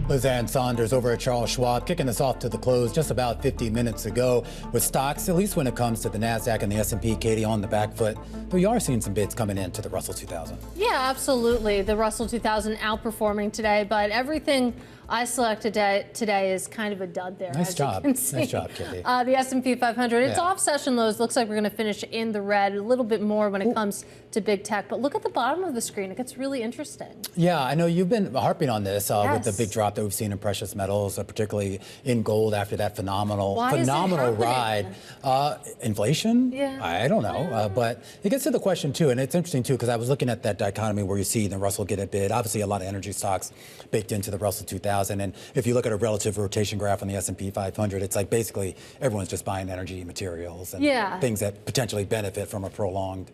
Lizanne Sonders over at Charles Schwab, kicking us off to the close just about 50 minutes ago with stocks, at least when it comes to the NASDAQ and the S&P, Katie, on the back foot. But you are seeing some bids coming into the Russell 2000. Yeah, absolutely. The Russell 2000 outperforming today, but everything I selected today is kind of a dud there. Nice job. Nice job, Katie. The S&P 500, it's off session lows. Looks like we're going to finish in the red, a little bit more when it comes to big tech. But look at the bottom of the screen. It gets really interesting. Yeah, I know you've been harping on this with the big drop that we've seen in precious metals, particularly in gold after that phenomenal ride. Inflation? Yeah. I don't know. But it gets to the question, too, and it's interesting, too, because I was looking at that dichotomy where you see the Russell get a bid. Obviously, a lot of energy stocks baked into the Russell 2000. And if you look at a relative rotation graph on the S&P 500, it's like basically everyone's just buying energy materials and things that potentially benefit from a prolonged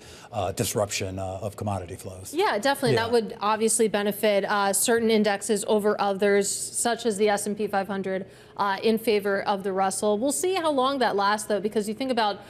disruption of commodity flows. Yeah, definitely. That would obviously benefit certain indexes over others, such as the S&P 500, in favor of the Russell. We'll see how long that lasts, though, because you think about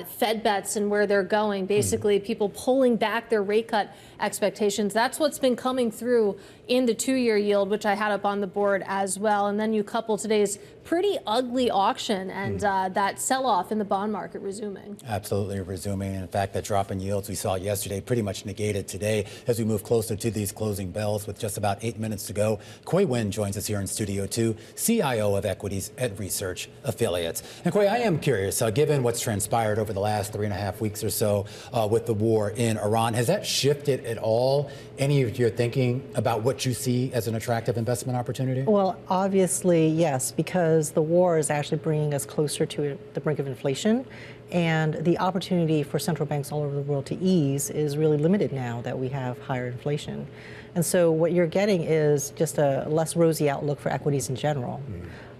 Fed bets and where they're going, basically people pulling back their rate cut expectations. That's what's been coming through in the 2-year yield, which I had up on the board as well. And then you couple today's pretty ugly auction and that sell-off in the bond market resuming. Absolutely resuming. In fact, that drop in yields we saw yesterday pretty much negated today as we move closer to these closing bells with just about 8 minutes to go. Nguyen joins us here in Studio 2, CIO of Equities at Research Affiliates. And Nguyen, I am curious, given what's transpired over the last 3.5 weeks or so with the war in Iran, has that shifted at all any of your thinking about what you see as an attractive investment opportunity? Well, obviously, yes, because the war is actually bringing us closer to the brink of inflation. And the opportunity for central banks all over the world to ease is really limited now that we have higher inflation. And so what you're getting is just a less rosy outlook for equities in general.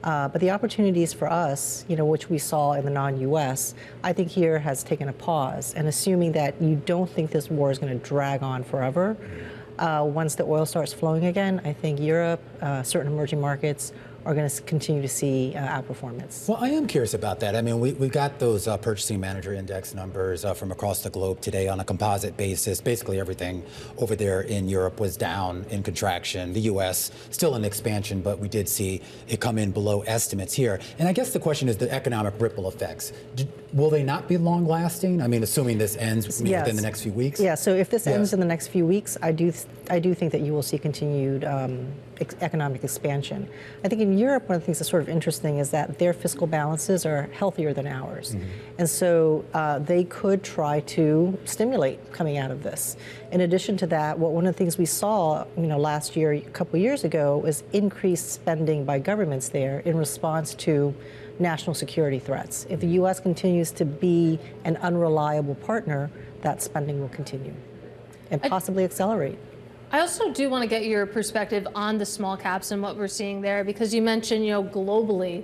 But the opportunities for us, which we saw in the non-US, I think here has taken a pause. And assuming that you don't think this war is going to drag on forever, once the oil starts flowing again, I think Europe, certain emerging markets are going to continue to see outperformance. Well, I am curious about that. I mean, we got those purchasing manager index numbers from across the globe today on a composite basis. Basically, everything over there in Europe was down in contraction. The U.S. still in expansion, but we did see it come in below estimates here. And I guess the question is the economic ripple effects. Will they not be long lasting? I mean, assuming this ends within the next few weeks? Yeah, so if this ends in the next few weeks, I do think that you will see continued economic expansion. I think in in Europe, one of the things that's sort of interesting is that their fiscal balances are healthier than ours. And so they could try to stimulate coming out of this. In addition to that, one of the things we saw, last year, a couple of years ago, was increased spending by governments there in response to national security threats. If the U.S. continues to be an unreliable partner, that spending will continue and possibly accelerate. I also do want to get your perspective on the small caps and what we're seeing there, because you mentioned, globally,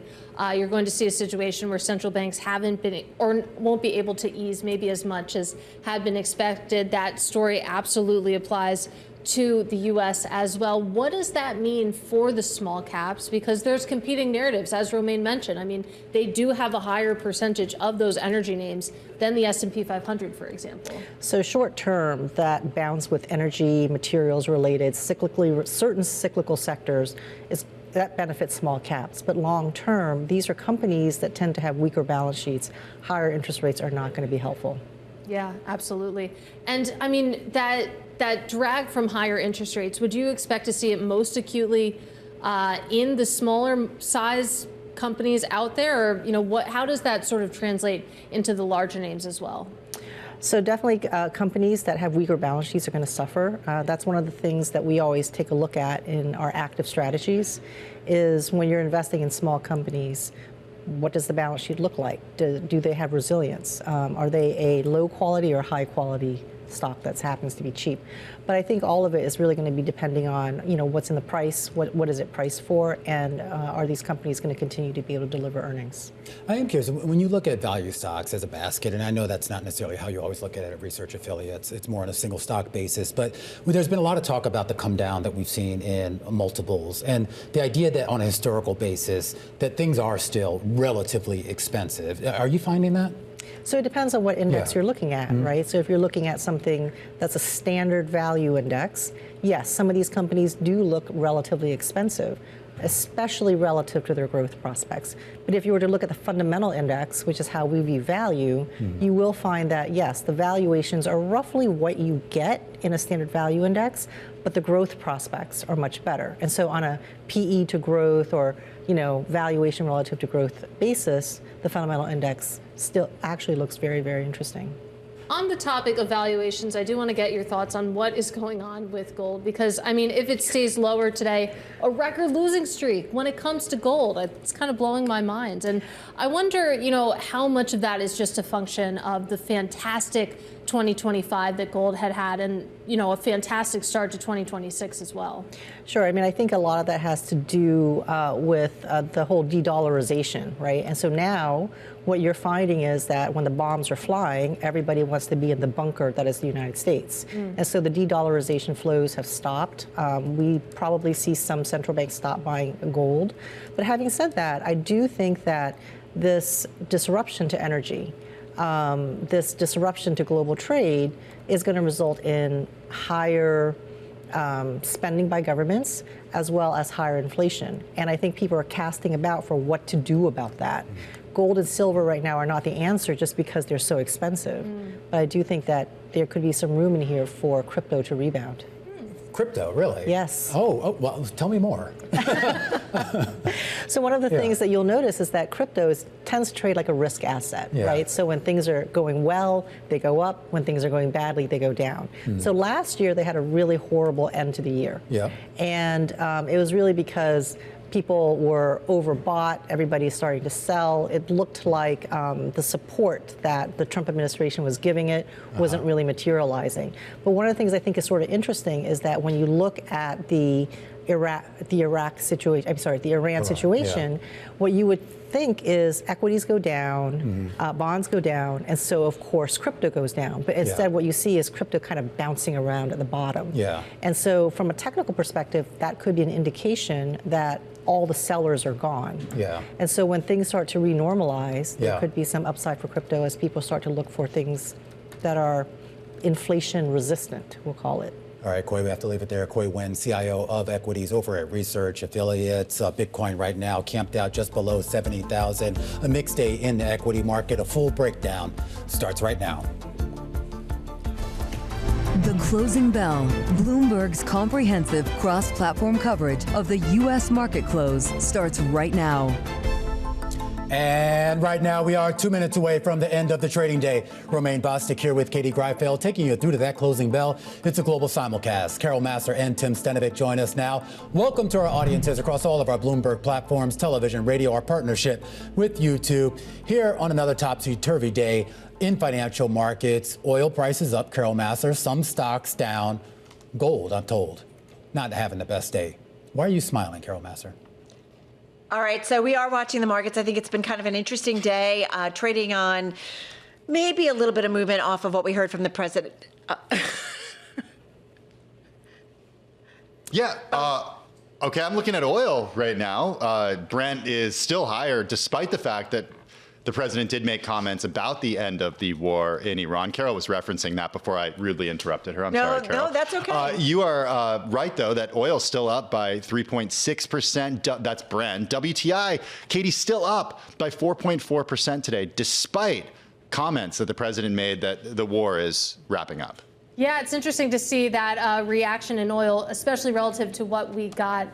you're going to see a situation where central banks haven't been or won't be able to ease maybe as much as had been expected. That story absolutely applies to the U.S. as well. What does that mean for the small caps? Because there's competing narratives, as Romain mentioned. I mean, they do have a higher percentage of those energy names than the S&P 500, for example. So short term, that bounce with energy, materials related, certain cyclical sectors that benefits small caps. But long term, these are companies that tend to have weaker balance sheets. Higher interest rates are not going to be helpful. Yeah, absolutely. And I mean, that drag from higher interest rates, would you expect to see it most acutely in the smaller size companies out there? Or, how does that sort of translate into the larger names as well? So definitely companies that have weaker balance sheets are going to suffer. That's one of the things that we always take a look at in our active strategies, is when you're investing in small companies, what does the balance sheet look like? Do they have resilience? Are they a low quality or high quality stock that happens to be cheap? But I think all of it is really going to be depending on, what's in the price, what is it priced for, and are these companies going to continue to be able to deliver earnings? I am curious, when you look at value stocks as a basket, and I know that's not necessarily how you always look at it at research affiliates, it's more on a single stock basis, but there's been a lot of talk about the come down that we've seen in multiples, and the idea that on a historical basis that things are still relatively expensive. Are you finding that? So it depends on what index you're looking at, right? So if you're looking at something that's a standard value index, yes, some of these companies do look relatively expensive, especially relative to their growth prospects. But if you were to look at the fundamental index, which is how we view value, you will find that, yes, the valuations are roughly what you get in a standard value index, but the growth prospects are much better. And so on a PE to growth or valuation relative to growth basis, the fundamental index still actually looks very, very interesting. On the topic of valuations, I do want to get your thoughts on what is going on with gold, because, I mean, if it stays lower today, a record losing streak when it comes to gold, it's kind of blowing my mind. And I wonder, how much of that is just a function of the fantastic 2025 that gold had and, a fantastic start to 2026 as well. Sure. I mean, I think a lot of that has to do with the whole de-dollarization, right? And so now what you're finding is that when the bombs are flying, everybody wants to be in the bunker that is the United States. And so the de-dollarization flows have stopped. We probably see some central banks stop buying gold. But having said that, I do think that this disruption to energy, this disruption to global trade is going to result in higher spending by governments as well as higher inflation. And I think people are casting about for what to do about that. Gold and silver right now are not the answer just because they're so expensive. But I do think that there could be some room in here for crypto to rebound. Crypto, really? Yes. Oh, well, tell me more. So one of the things that you'll notice is that crypto tends to trade like a risk asset, right? So when things are going well, they go up. When things are going badly, they go down. So last year, they had a really horrible end to the year. And it was really because people were overbought, everybody's starting to sell. It looked like the support that the Trump administration was giving it wasn't really materializing. But one of the things I think is sort of interesting is that when you look at the Iran situation, what you would think is equities go down, bonds go down, and so of course crypto goes down. But instead what you see is crypto kind of bouncing around at the bottom. And so from a technical perspective, that could be an indication that all the sellers are gone. And so when things start to renormalize, there could be some upside for crypto as people start to look for things that are inflation resistant, we'll call it. All right, Coy, we have to leave it there. Coy Nguyen, CIO of Equities over at Research Affiliates. Bitcoin right now camped out just below 70,000. A mixed day in the equity market. A full breakdown starts right now. The Closing Bell, Bloomberg's comprehensive cross-platform coverage of the U.S. market close starts right now. And right now, we are 2 minutes away from the end of the trading day. Romaine Bostick here with Katie Greifeld, taking you through to that closing bell. It's a global simulcast. Carol Massar and Tim Stenovic join us now. Welcome to our audiences across all of our Bloomberg platforms, television, radio, our partnership with YouTube. Here on another topsy-turvy day in financial markets, oil prices up, Carol Massar, some stocks down. Gold, I'm told, not having the best day. Why are you smiling, Carol Massar? All right, so we are watching the markets. I think it's been kind of an interesting day, trading on maybe a little bit of movement off of what we heard from the president. Okay, I'm looking at oil right now. Brent is still higher despite the fact that the president did make comments about the end of the war in Iran. Carol was referencing that before I rudely interrupted her. I'm sorry, Carol. No, that's okay. You are right, though, that oil's still up by 3.6%. That's Brent. WTI, Katie, still up by 4.4% today, despite comments that the president made that the war is wrapping up. Yeah, it's interesting to see that reaction in oil, especially relative to what we got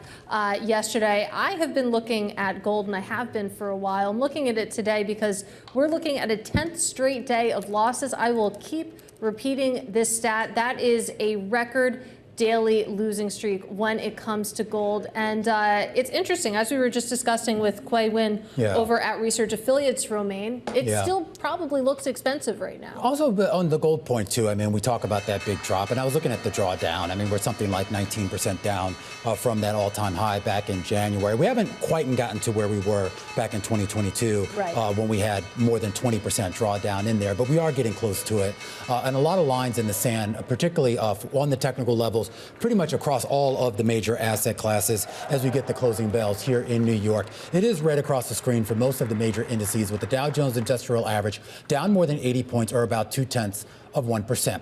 yesterday. I have been looking at gold, and I have been for a while. I'm looking at it today because we're looking at a 10th straight day of losses. I will keep repeating this stat. That is a record daily losing streak when it comes to gold. And it's interesting, as we were just discussing with Nguyen over at Research Affiliates, Romaine, it still probably looks expensive right now. Also, on the gold point, too, I mean, we talk about that big drop, and I was looking at the drawdown. I mean, we're something like 19% down from that all-time high back in January. We haven't quite gotten to where we were back in 2022 when we had more than 20% drawdown in there, but we are getting close to it. And a lot of lines in the sand, particularly on the technical levels, pretty much across all of the major asset classes as we get the closing bells here in New York. It is red across the screen for most of the major indices, with the Dow Jones Industrial Average down more than 80 points, or about 0.2%.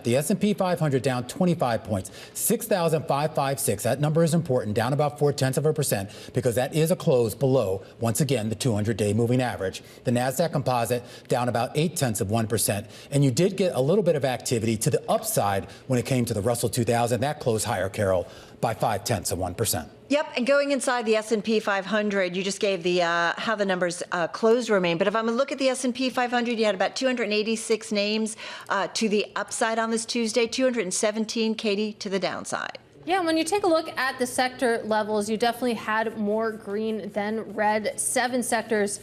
The S&P 500 down 25 points, 6,556. That number is important, down about 0.4%, because that is a close below, once again, the 200-day moving average. The NASDAQ Composite down about 0.8%. And you did get a little bit of activity to the upside when it came to the Russell 2000. That closed higher, Carol, by 0.5%. Yep, and going inside the S&P 500, you just gave the how the numbers closed, Romaine. But if I'm going to look at the S&P 500, you had about 286 names to the upside on this Tuesday, 217, Katie, to the downside. Yeah, when you take a look at the sector levels, you definitely had more green than red. 7 sectors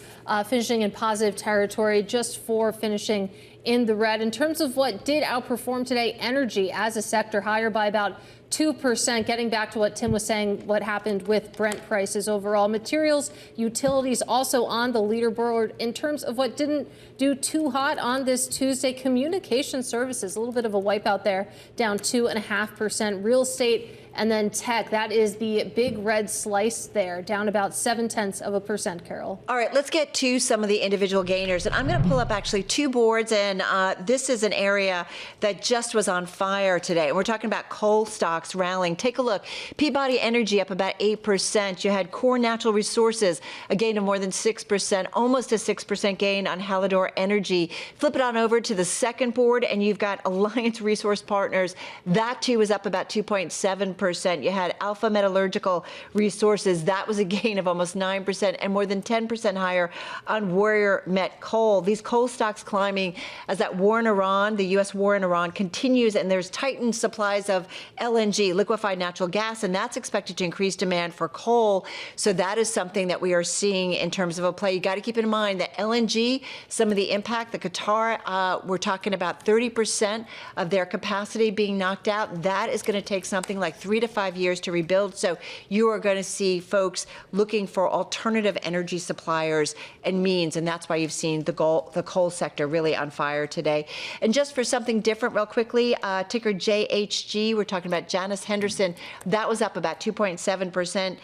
finishing in positive territory, just 4 finishing in the red. In terms of what did outperform today, energy as a sector higher by about 2%, getting back to what Tim was saying, what happened with Brent prices overall. Materials, utilities also on the leaderboard. In terms of what didn't do too hot on this Tuesday, communication services, a little bit of a wipeout there, down 2.5%. Real estate and then tech, that is the big red slice there, down about 0.7%, Carol. All right, let's get to some of the individual gainers. And I'm going to pull up actually 2 boards, and this is an area that just was on fire today. And we're talking about coal stocks rallying. Take a look. Peabody Energy up about 8%. You had Core Natural Resources, a gain of more than 6%, almost a 6% gain on Hallador Energy. Flip it on over to the second board, and you've got Alliance Resource Partners. That, too, was up about 2.7%. You had Alpha Metallurgical Resources. That was a gain of almost 9% and more than 10% higher on Warrior Met Coal. These coal stocks climbing as that war in Iran, the U.S. war in Iran, continues, and there's tightened supplies of LNG, liquefied natural gas, and that's expected to increase demand for coal. So that is something that we are seeing in terms of a play. You got to keep in mind that LNG, some of the impact, the Qatar, we're talking about 30% of their capacity being knocked out. That is going to take something like 3 to 5 years to rebuild. So you are going to see folks looking for alternative energy suppliers and means, and that's why you've seen the coal sector really on fire today. And just for something different real quickly, ticker JHG, we're talking about Janus Henderson. That was up about 2.7%.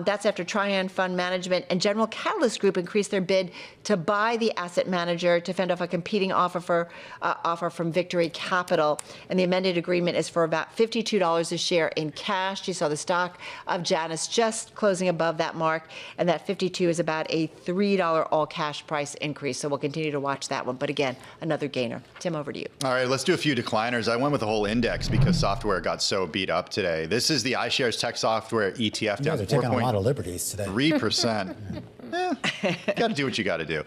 That's after Trian Fund Management and General Catalyst Group increased their bid to buy the asset manager to fend off a competing offer from Victory Capital. And the amended agreement is for about $52 a share in in cash. You saw the stock of Janus just closing above that mark, and that 52 is about a $3 all-cash price increase. So we'll continue to watch that one. But again, another gainer. Tim, over to you. All right, let's do a few decliners. I went with the whole index because software got so beat up today. This is the iShares Tech Software ETF down 4.3%. Taking a lot of liberties today. Got to do what you got to do.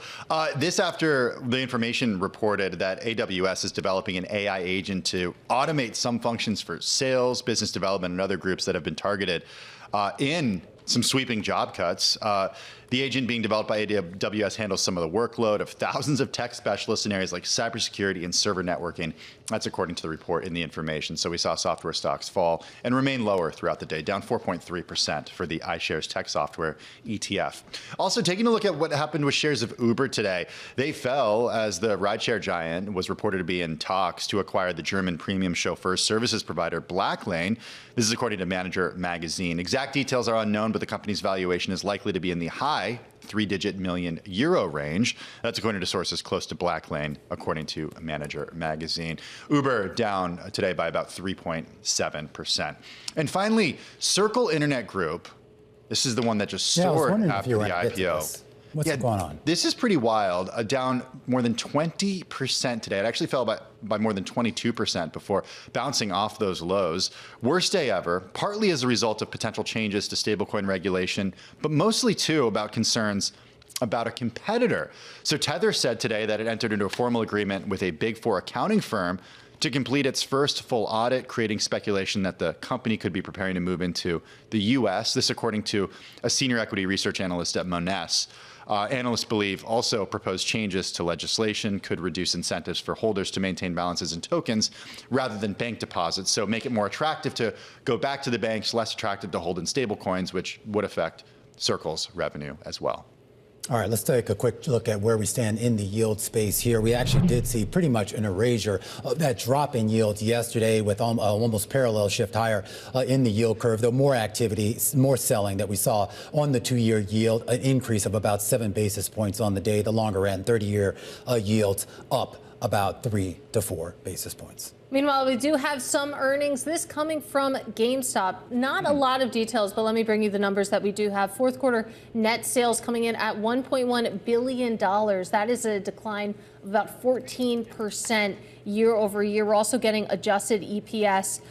This after the information reported that AWS is developing an AI agent to automate some functions for sales, business development, and other groups that have been targeted in some sweeping job cuts. The agent being developed by AWS handles some of the workload of thousands of tech specialists in areas like cybersecurity and server networking. That's according to the report in the information. So we saw software stocks fall and remain lower throughout the day, down 4.3% for the iShares Tech Software ETF. Also, taking a look at what happened with shares of Uber today. They fell as the rideshare giant was reported to be in talks to acquire the German premium chauffeur services provider Blacklane. This is according to Manager Magazine. Exact details are unknown, but the company's valuation is likely to be in the high three-digit million euro range. That's according to sources close to Blacklane, according to Manager Magazine. Uber down today by about 3.7%. And finally, Circle Internet Group. This is the one that just soared after the IPO. What's going on? This is pretty wild. Down more than 20% today. It actually fell by more than 22% before bouncing off those lows. Worst day ever, partly as a result of potential changes to stablecoin regulation, but mostly too about concerns about a competitor. So Tether said today that it entered into a formal agreement with a Big Four accounting firm to complete its first full audit, creating speculation that the company could be preparing to move into the U.S. This according to a senior equity research analyst at Moness. Analysts believe also proposed changes to legislation could reduce incentives for holders to maintain balances in tokens rather than bank deposits, so make it more attractive to go back to the banks, less attractive to hold in stablecoins, which would affect Circle's revenue as well. All right, let's take a quick look at where we stand in the yield space here. We actually did see pretty much an erasure of that drop in yields yesterday with almost parallel shift higher in the yield curve, though more activity, more selling that we saw on the 2-year yield, an increase of about 7 basis points on the day. The longer end 30-year yields up about 3 to 4 basis points. Meanwhile, we do have some earnings, this coming from GameStop. Not a lot of details, but let me bring you the numbers that we do have. Fourth quarter net sales coming in at $1.1 billion. That is a decline of about 14% year over year. We're also getting adjusted EPS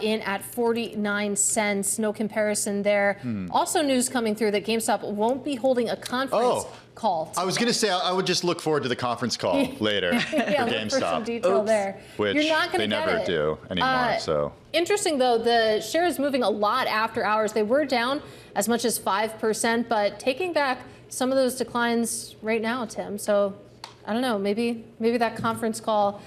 in at 49 cents. No comparison there. Also news coming through that GameStop won't be holding a conference call. I was going to say I would just look forward to the conference call later for GameStop. Look for some detail there. Which you're not they never do anymore. So interesting though, the share is moving a lot after hours. They were down as much as 5%, but taking back some of those declines right now, Tim. So I don't know, maybe that conference call.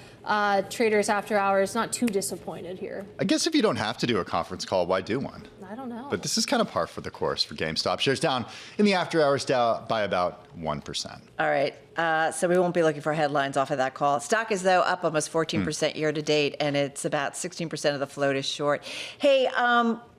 Traders after hours, not too disappointed here. I guess if you don't have to do a conference call, why do one? I don't know. But this is kind of par for the course for GameStop. Shares down in the after hours, down by about 1%. All right. So we won't be looking for headlines off of that call. Stock is, though, up almost 14% year to date, and it's about 16% of the float is short. Hey,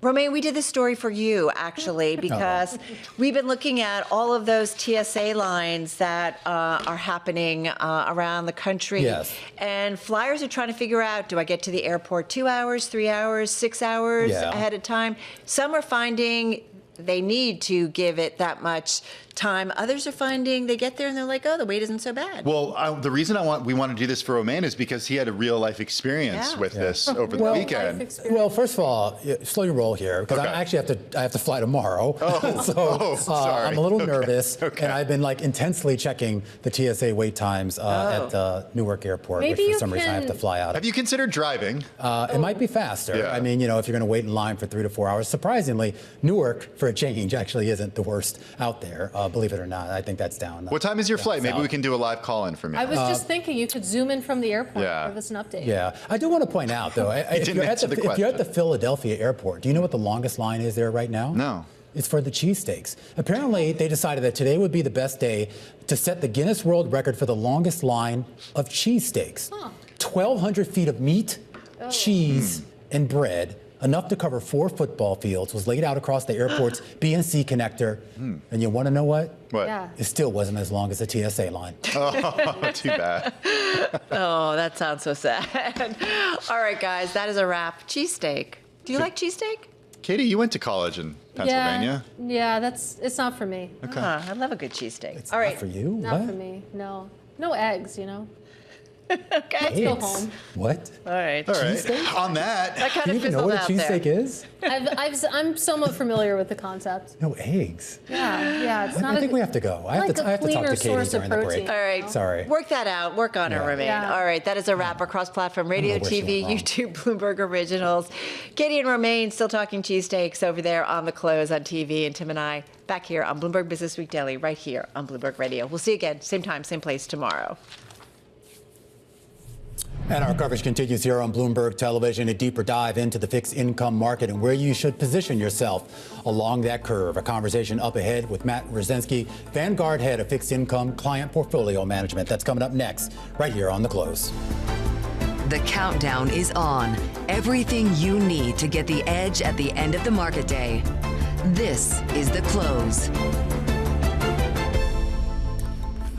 Romain, we did this story for you, actually, because we've been looking at all of those TSA lines that are happening around the country. Yes. And flyers are trying to figure out, do I get to the airport 2 hours, 3 hours, 6 hours ahead of time? Some are finding they need to give it that much time. Others are finding they get there and they're like, oh, the wait isn't so bad. Well, the reason we want to do this for Romain is because he had a real life experience with this over the weekend. Well, first of all, slow your roll here because I actually have to fly tomorrow. Sorry. I'm a little nervous, and I've been intensely checking the TSA wait times at Newark Airport, which for some reason I have to fly out. Have you considered driving? It might be faster. Yeah. I mean, if you're going to wait in line for 3 to 4 hours, surprisingly, Newark for a change actually isn't the worst out there. Believe it or not, I think that's down. What time is your flight? Maybe we can do a live call-in from you. I was just thinking you could zoom in from the airport. Yeah. Give us an update. Yeah, I do want to point out though, if you're at the Philadelphia airport, do you know what the longest line is there right now? No. It's for the cheesesteaks. Apparently, they decided that today would be the best day to set the Guinness World Record for the longest line of cheesesteaks. 1,200 feet of meat, cheese, and bread. Enough to cover 4 football fields, was laid out across the airport's B&C connector. And you want to know what? What? Yeah. It still wasn't as long as the TSA line. Oh, too bad. Oh, that sounds so sad. All right, guys, that is a wrap. Cheesesteak. Do you like cheesesteak? Katie, you went to college in Pennsylvania. Yeah, it's not for me. Okay. I love a good cheesesteak. It's All right. not for you? Not What? for me. No eggs, Okay. Let's go home. What? All right. All right. Cheesesteak? On that, That kind Do you of even know fizzled what a out there. cheesesteak is? I'm somewhat familiar with the concept. No eggs. Yeah, it's not. I think we have to go. I have to talk to Katie during the break. All right. Sorry. Work that out. Work on it, Remain. Yeah. All right. That is a wrap across platform radio, where she TV, went wrong. YouTube, Bloomberg Originals. Katie and Remain still talking cheesesteaks over there on The Close on TV. And Tim and I back here on Bloomberg Business Week Daily right here on Bloomberg Radio. We'll see you again, same time, same place tomorrow. And our coverage continues here on Bloomberg Television, a deeper dive into the fixed income market and where you should position yourself along that curve. A conversation up ahead with Matt Wrzesniewsky, Vanguard head of fixed income client portfolio management. That's coming up next, right here on The Close. The countdown is on. Everything you need to get the edge at the end of the market day. This is The Close.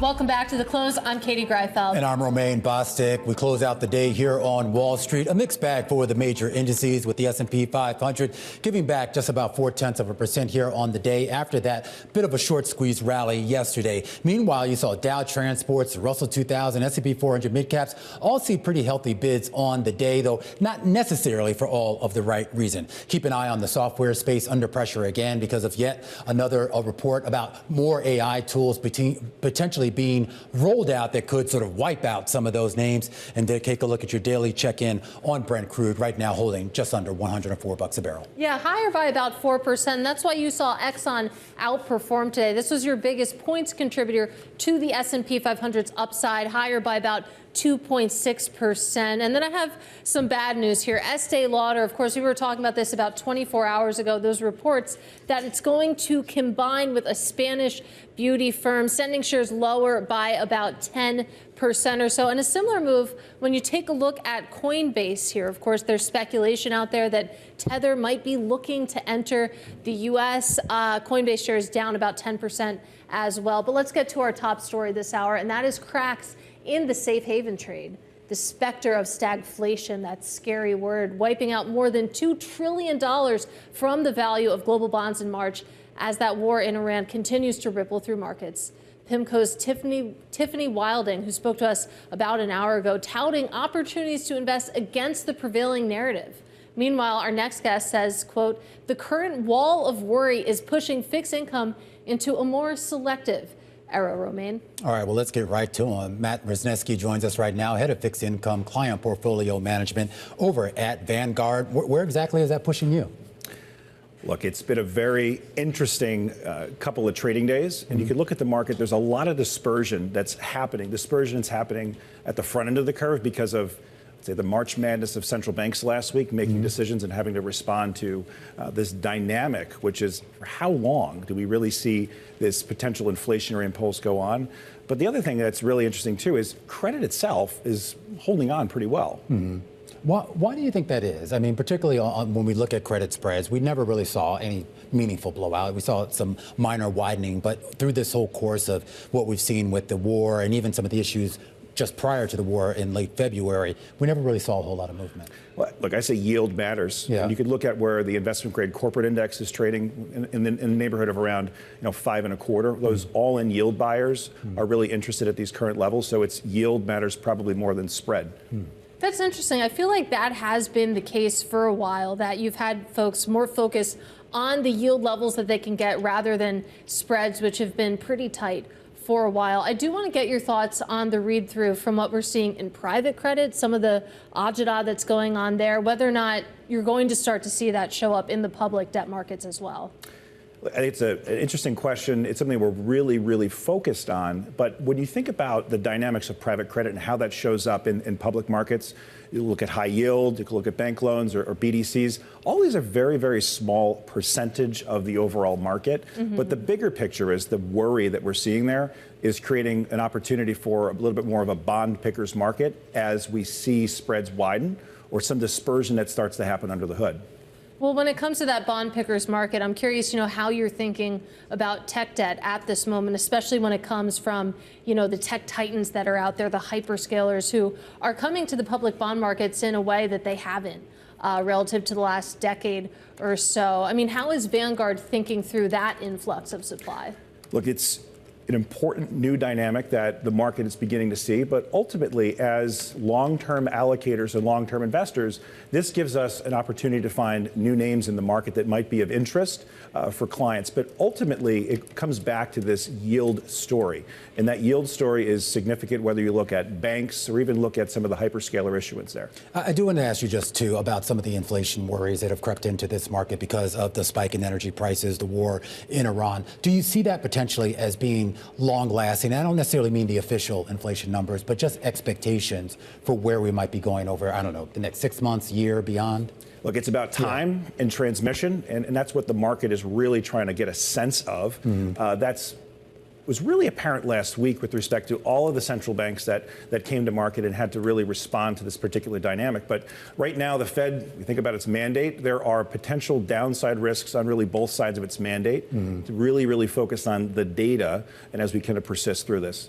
Welcome back to The Close. I'm Katie Greifeld. And I'm Romaine Bostick. We close out the day here on Wall Street. A mixed bag for the major indices, with the S&P 500 giving back just about 0.4% here on the day after that bit of a short squeeze rally yesterday. Meanwhile, you saw Dow Transports, Russell 2000, S&P 400 midcaps all see pretty healthy bids on the day, though not necessarily for all of the right reason. Keep an eye on the software space under pressure again because of yet another report about more AI tools potentially being rolled out that could sort of wipe out some of those names. And then take a look at your daily check-in on Brent crude, right now holding just under $104 a barrel. Yeah, higher by about 4%. That's why you saw Exxon outperform today. This was your biggest points contributor to the S&P 500's upside, higher by about 2.6%. And then I have some bad news here. Estee Lauder, of course, we were talking about this about 24 hours ago, those reports that it's going to combine with a Spanish beauty firm, sending shares lower by about 10% or so. And a similar move when you take a look at Coinbase here. Of course, there's speculation out there that Tether might be looking to enter the U.S. Coinbase shares down about 10% as well. But let's get to our top story this hour, and that is cracks in the safe haven trade. The specter of stagflation, that scary word, wiping out more than $2 trillion from the value of global bonds in March as that war in Iran continues to ripple through markets. PIMCO's Tiffany Wilding, who spoke to us about an hour ago, touting opportunities to invest against the prevailing narrative. Meanwhile, our next guest says, quote, the current wall of worry is pushing fixed income into a more selective era, Romaine. All right, well, let's get right to him. Matt Wrzesniewsky joins us right now, head of fixed income client portfolio management over at Vanguard. Where exactly is that pushing you? Look, it's been a very interesting couple of trading days, and you can look at the market. There's a lot of dispersion that's happening. Dispersion is happening at the front end of the curve because of, say, the March madness of central banks last week, making decisions and having to respond to this dynamic, which is, for how long do we really see this potential inflationary impulse go on? But the other thing that's really interesting, too, is credit itself is holding on pretty well. Why do you think that is? I mean, particularly when we look at credit spreads, we never really saw any meaningful blowout. We saw some minor widening, but through this whole course of what we've seen with the war and even some of the issues just prior to the war in late February, we never really saw a whole lot of movement. Well, look, I say yield matters. Yeah. And you could look at where the investment grade corporate index is trading in the neighborhood of around 5.25. Those all-in yield buyers are really interested at these current levels. So it's yield matters probably more than spread. That's interesting. I feel like that has been the case for a while, that you've had folks more focused on the yield levels that they can get rather than spreads, which have been pretty tight for a while. I do want to get your thoughts on the read through from what we're seeing in private credit, some of the agita that's going on there, whether or not you're going to start to see that show up in the public debt markets as well. It's an interesting question. It's something we're really, really focused on. But when you think about the dynamics of private credit and how that shows up in public markets, you look at high yield, you can look at bank loans or BDCs. All these are very, very small percentage of the overall market. But the bigger picture is the worry that we're seeing there is creating an opportunity for a little bit more of a bond pickers market as we see spreads widen or some dispersion that starts to happen under the hood. Well, when it comes to that bond pickers market, I'm curious, how you're thinking about tech debt at this moment, especially when it comes from, the tech titans that are out there, the hyperscalers who are coming to the public bond markets in a way that they haven't relative to the last decade or so. I mean, how is Vanguard thinking through that influx of supply? Look, it's an important new dynamic that the market is beginning to see, but ultimately, as long-term allocators and long-term investors, this gives us an opportunity to find new names in the market that might be of interest for clients. But ultimately, it comes back to this yield story. And that yield story is significant whether you look at banks or even look at some of the hyperscaler issuance there. I do want to ask you just, too, about some of the inflation worries that have crept into this market because of the spike in energy prices, the war in Iran. Do you see that potentially as being long-lasting? I don't necessarily mean the official inflation numbers, but just expectations for where we might be going over, I don't know, the next 6 months, year, beyond? Look, it's about time and transmission, and that's what the market is really trying to get a sense of. That's was really apparent last week with respect to all of the central banks that came to market and had to really respond to this particular dynamic. But right now, the Fed, you think about its mandate, there are potential downside risks on really both sides of its mandate to really focus on the data and as we kind of persist through this.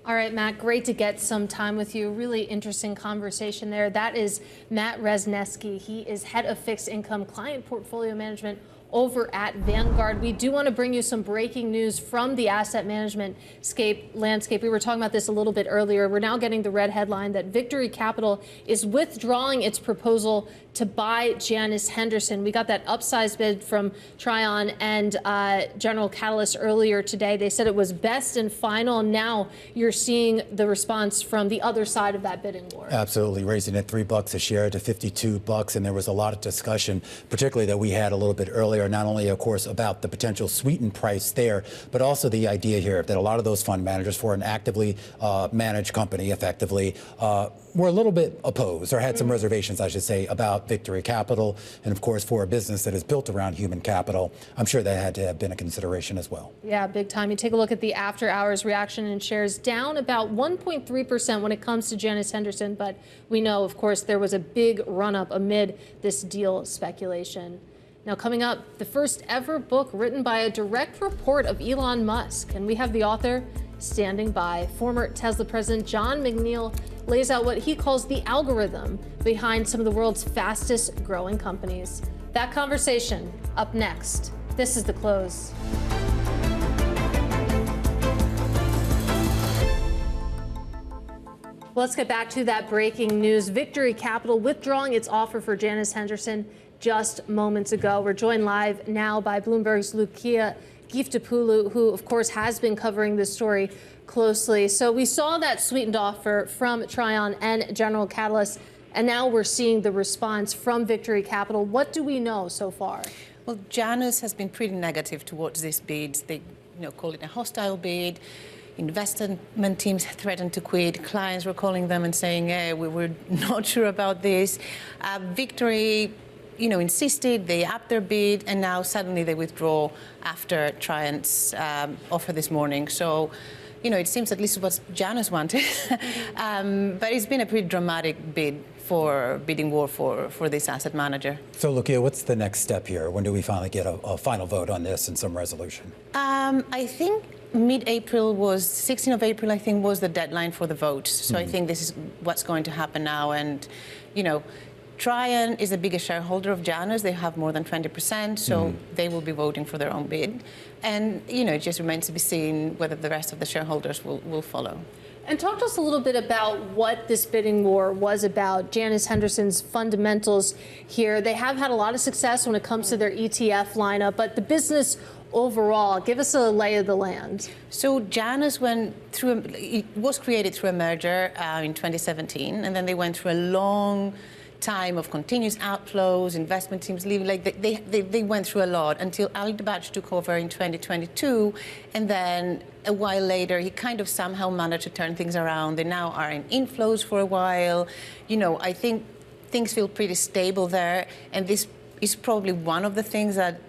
All right, Matt, great to get some time with you. Really interesting conversation there. That is Matt Wrzesniewsky. He is head of fixed income client portfolio management over at Vanguard. We do want to bring you some breaking news from the asset management landscape. We were talking about this a little bit earlier. We're now getting the red headline that Victory Capital is withdrawing its proposal to buy Janus Henderson. We got that upsized bid from Trion and General Catalyst earlier today. They said it was best and final. And now you're seeing the response from the other side of that bidding war. Absolutely, raising it $3 a share to $52. And there was a lot of discussion, particularly that we had a little bit earlier, not only, of course, about the potential sweetened price there, but also the idea here that a lot of those fund managers for an actively managed company, effectively, were a little bit opposed or had some reservations, I should say, about Victory Capital. And of course, for a business that is built around human capital, I'm sure that had to have been a consideration as well. Yeah, big time. You take a look at the after hours reaction in shares, down about 1.3% when it comes to Janus Henderson. But we know, of course, there was a big run up amid this deal speculation. Now, coming up, the first ever book written by a direct report of Elon Musk. And we have the author standing by. Former Tesla president John McNeill lays out what he calls the algorithm behind some of the world's fastest growing companies. That conversation up next. This is The Close. Well, let's get back to that breaking news. Victory Capital withdrawing its offer for Janus Henderson just moments ago. We're joined live now by Bloomberg's Loukia Gyftopoulou, who, of course, has been covering this story closely. So we saw that sweetened offer from Trion and General Catalyst, and now we're seeing the response from Victory Capital. What do we know so far? Well, Janus has been pretty negative towards this bid. They call it a hostile bid. Investment teams threatened to quit. Clients were calling them and saying, hey, we were not sure about this. Victory insisted, they upped their bid, and now suddenly they withdraw after Trion's offer this morning. So, it seems at least what Janus wanted. But it's been a pretty dramatic bidding war for this asset manager. So, Loukia, what's the next step here? When do we finally get a final vote on this and some resolution? I think mid-April 16th of April, I think, was the deadline for the vote. So I think this is what's going to happen now. And, Trion is the biggest shareholder of Janus. They have more than 20%, so they will be voting for their own bid. And, it just remains to be seen whether the rest of the shareholders will follow. And talk to us a little bit about what this bidding war was about, Janus Henderson's fundamentals here. They have had a lot of success when it comes to their ETF lineup, but the business overall, give us a lay of the land. So Janus it was created through a merger in 2017, and then they went through a long time of continuous outflows, investment teams leaving. They went through a lot until Ali Dabach took over in 2022, and then a while later he kind of somehow managed to turn things around. They now are in inflows for a while. I think things feel pretty stable there, and this is probably one of the things that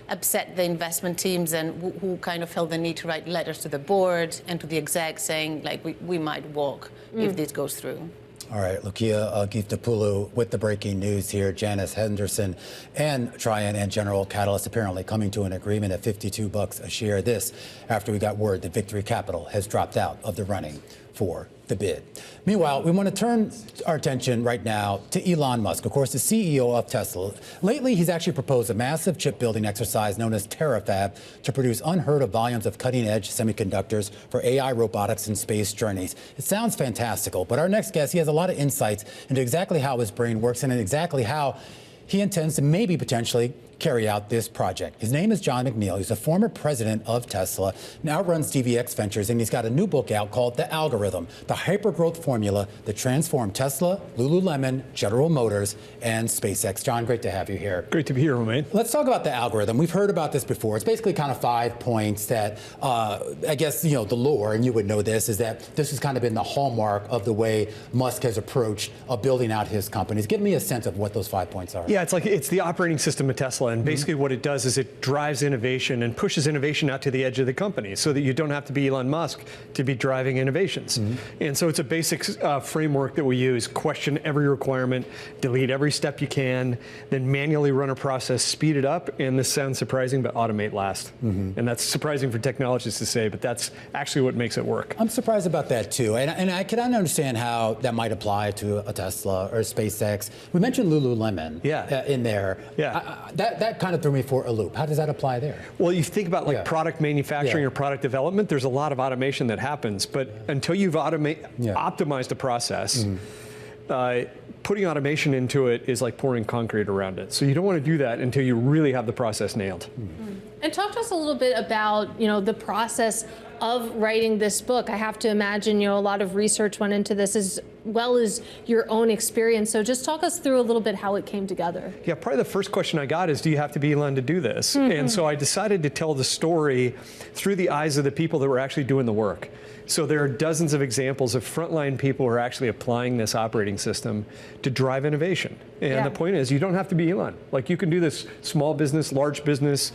upset the investment teams and who kind of felt the need to write letters to the board and to the exec saying, we might walk if this goes through. All right, Loukia Gyftopoulou with the breaking news here. Janus Henderson and Trion and General Catalyst apparently coming to an agreement at $52 a share. This after we got word that Victory Capital has dropped out of the running for the bid. Meanwhile, we want to turn our attention right now to Elon Musk, of course, the CEO of Tesla. Lately, he's actually proposed a massive chip building exercise known as Terafab to produce unheard of volumes of cutting-edge semiconductors for AI, robotics, and space journeys. It sounds fantastical, but our next guest, he has a lot of insights into exactly how his brain works and exactly how he intends to maybe potentially carry out this project. His name is John McNeill. He's a former president of Tesla, now runs DVX Ventures, and he's got a new book out called The Algorithm, the hypergrowth formula that transformed Tesla, Lululemon, General Motors, and SpaceX. John, great to have you here. Great to be here, Romain. Let's talk about the algorithm. We've heard about this before. It's basically kind of 5 points that, I guess, the lore, and you would know this, is that this has kind of been the hallmark of the way Musk has approached building out his companies. Give me a sense of what those 5 points are. Yeah, it's the operating system of Tesla. And basically what it does is it drives innovation and pushes innovation out to the edge of the company so that you don't have to be Elon Musk to be driving innovations. And so it's a basic framework that we use. Question every requirement, delete every step you can, then manually run a process, speed it up, and this sounds surprising, but automate last. And that's surprising for technologists to say, but that's actually what makes it work. I'm surprised about that too. And I can understand how that might apply to a Tesla or SpaceX. We mentioned Lululemon in there. That kind of threw me for a loop. How does that apply there? Well, you think about product manufacturing or product development, there's a lot of automation that happens, but until you've optimized a process, putting automation into it is like pouring concrete around it. So you don't want to do that until you really have the process nailed. And talk to us a little bit about, the process of writing this book. I have to imagine, a lot of research went into this as well as your own experience. So just talk us through a little bit how it came together. Yeah, probably the first question I got is, do you have to be Elon to do this? And so I decided to tell the story through the eyes of the people that were actually doing the work. So there are dozens of examples of frontline people who are actually applying this operating system to drive innovation. And the point is, you don't have to be Elon. Like, you can do this small business, large business,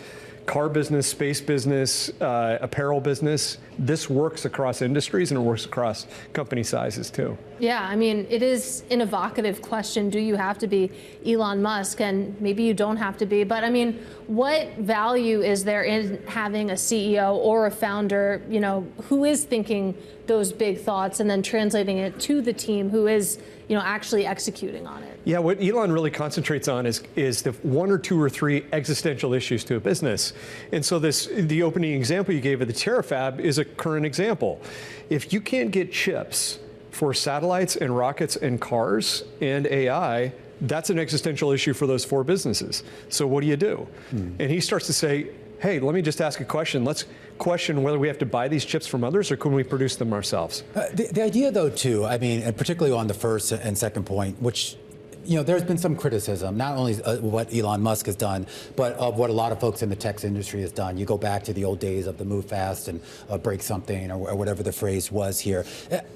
car business, space business, apparel business. This works across industries and it works across company sizes too. Yeah, I mean, it is an evocative question. Do you have to be Elon Musk? And maybe you don't have to be, but I mean, what value is there in having a CEO or a founder, who is thinking those big thoughts and then translating it to the team who is, actually executing on it? Yeah, what Elon really concentrates on is the 1 or 2 or 3 existential issues to a business. And so the opening example you gave of the Terafab is a current example. If you can't get chips for satellites and rockets and cars and AI, that's an existential issue for those 4 businesses. So what do you do? And he starts to say, hey, let me just ask a question. Let's question whether we have to buy these chips from others or can we produce them ourselves? The idea, though, too, I mean, and particularly on the first and second point, which there's been some criticism, not only what Elon Musk has done, but of what a lot of folks in the tech industry has done. You go back to the old days of the move fast and break something or whatever the phrase was here.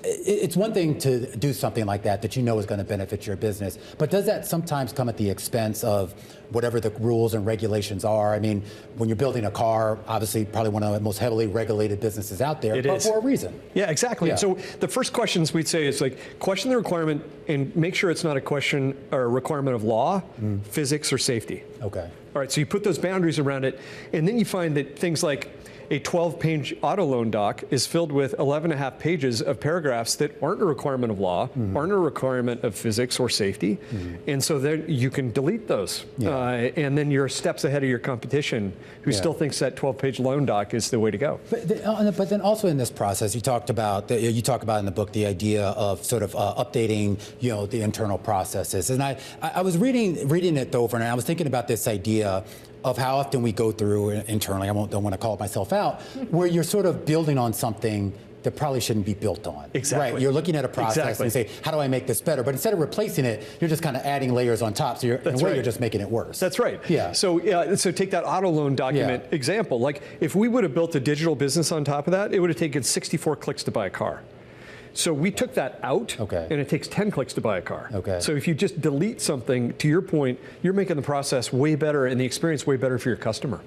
It's one thing to do something like that is going to benefit your business, but does that sometimes come at the expense of whatever the rules and regulations are? I mean, when you're building a car, obviously probably one of the most heavily regulated businesses out there, but for a reason. Yeah, exactly. Yeah. So the first questions we'd say is question the requirement and make sure it's not a question or a requirement of law, physics, or safety. Okay. All right, so you put those boundaries around it, and then you find that things like a 12-page auto loan doc is filled with 11.5 pages of paragraphs that aren't a requirement of law, aren't a requirement of physics or safety, and so then you can delete those. And then you're steps ahead of your competition who still thinks that 12-page loan doc is the way to go. But then also in this process, you talk about in the book the idea of sort of updating, the internal processes. And I was reading it over, and I was thinking about this idea of how often we go through internally, don't want to call myself out, where you're sort of building on something that probably shouldn't be built on. Exactly. Right? You're looking at a process and you say, how do I make this better? But instead of replacing it, you're just kind of adding layers on top. So you're just making it worse. That's right. Yeah. So take that auto loan document example. Like, if we would have built a digital business on top of that, it would have taken 64 clicks to buy a car. So we took that out, and it takes 10 clicks to buy a car. So if you just delete something, to your point, you're making the process way better and the experience way better for your customer.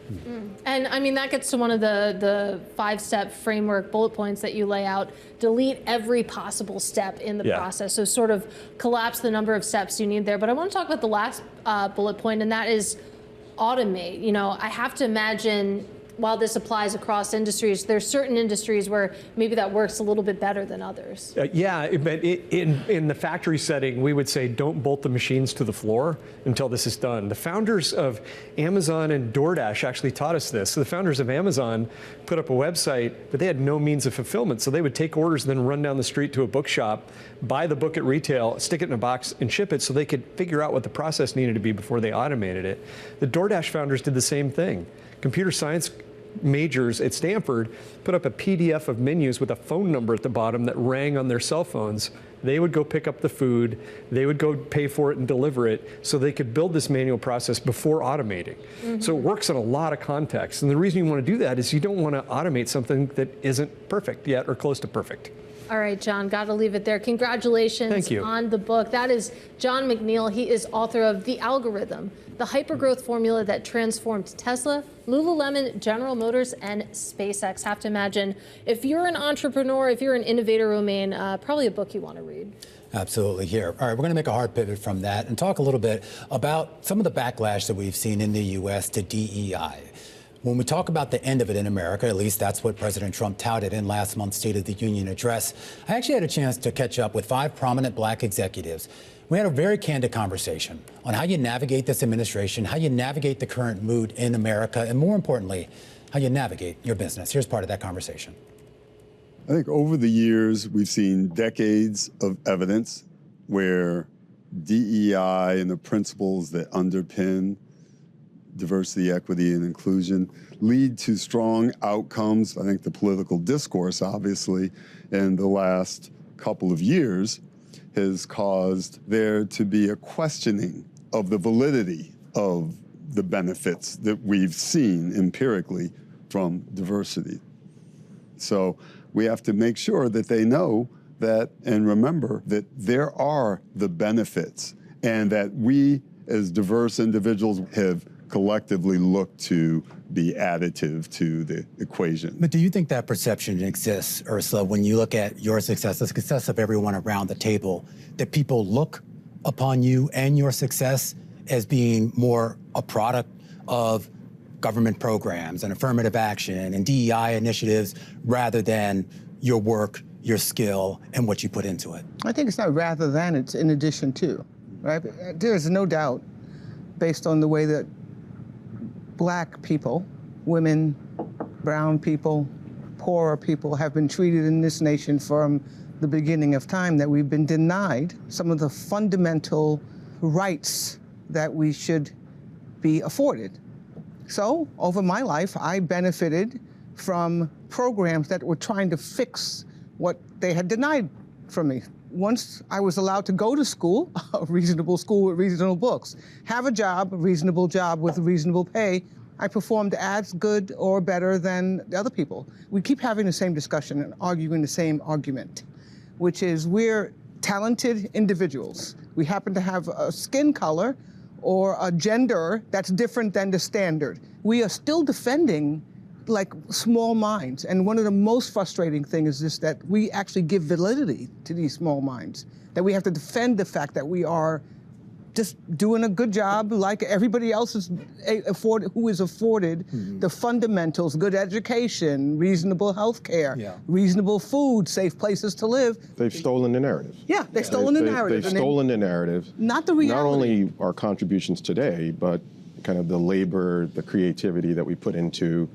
And I mean, that gets to one of the 5-step framework bullet points that you lay out. Delete every possible step in the process. So sort of collapse the number of steps you need there. But I want to talk about the last bullet point, and that is automate. I have to imagine while this applies across industries, there's certain industries where maybe that works a little bit better than others. Yeah, but in the factory setting, we would say don't bolt the machines to the floor until this is done. The founders of Amazon and DoorDash actually taught us this. So the founders of Amazon put up a website, but they had no means of fulfillment. So they would take orders and then run down the street to a bookshop, buy the book at retail, stick it in a box and ship it so they could figure out what the process needed to be before they automated it. The DoorDash founders did the same thing. Computer science majors at Stanford put up a PDF of menus with a phone number at the bottom that rang on their cell phones. They would go pick up the food, they would go pay for it and deliver it so they could build this manual process before automating. So it works in a lot of contexts. And the reason you want to do that is you don't want to automate something that isn't perfect yet or close to perfect. All right, John, got to leave it there. Congratulations Thank you. on the book. That is John McNeill. He is author of The Algorithm, the hypergrowth formula that transformed Tesla, Lululemon, General Motors, and SpaceX. Have to imagine, if you're an entrepreneur, if you're an innovator, Romaine, probably a book you want to read. Absolutely. Here. All right, we're going to make a hard pivot from that and talk a little bit about some of the backlash that we've seen in the U.S. to DEI. When we talk about the end of it in America, at least that's what President Trump touted in last month's State of the Union address, I actually had a chance to catch up with 5 prominent black executives. We had a very candid conversation on how you navigate this administration, how you navigate the current mood in America, and more importantly, how you navigate your business. Here's part of that conversation. I think over the years, we've seen decades of evidence where DEI and the principles that underpin diversity, equity, and inclusion lead to strong outcomes. I think the political discourse, obviously, in the last couple of years has caused there to be a questioning of the validity of the benefits that we've seen empirically from diversity. So we have to make sure that they know that and remember that there are the benefits and that we as diverse individuals have collectively look to be additive to the equation. But do you think that perception exists, Ursula, when you look at your success, the success of everyone around the table, that people look upon you and your success as being more a product of government programs and affirmative action and DEI initiatives rather than your work, your skill, and what you put into it? I think it's not rather than, it's in addition to, right? There's no doubt, based on the way that Black people, women, brown people, poorer people have been treated in this nation from the beginning of time, that we've been denied some of the fundamental rights that we should be afforded. So over my life, I benefited from programs that were trying to fix what they had denied from me. Once I was allowed to go to school, a reasonable school with reasonable books, have a job, a reasonable job with reasonable pay, I performed as good or better than the other people. We keep having the same discussion and arguing the same argument, which is we're talented individuals. We happen to have a skin color or a gender that's different than the standard. We are still defending like small minds. And one of the most frustrating things is this, that we actually give validity to these small minds, that we have to defend the fact that we are just doing a good job like everybody else is who is afforded the fundamentals, good education, reasonable health care, reasonable food, safe places to live. They've stolen the narrative. Yeah, they've stolen the narrative. They've stolen the narrative. Not the reality. Not only our contributions today, but kind of the labor, the creativity that we put into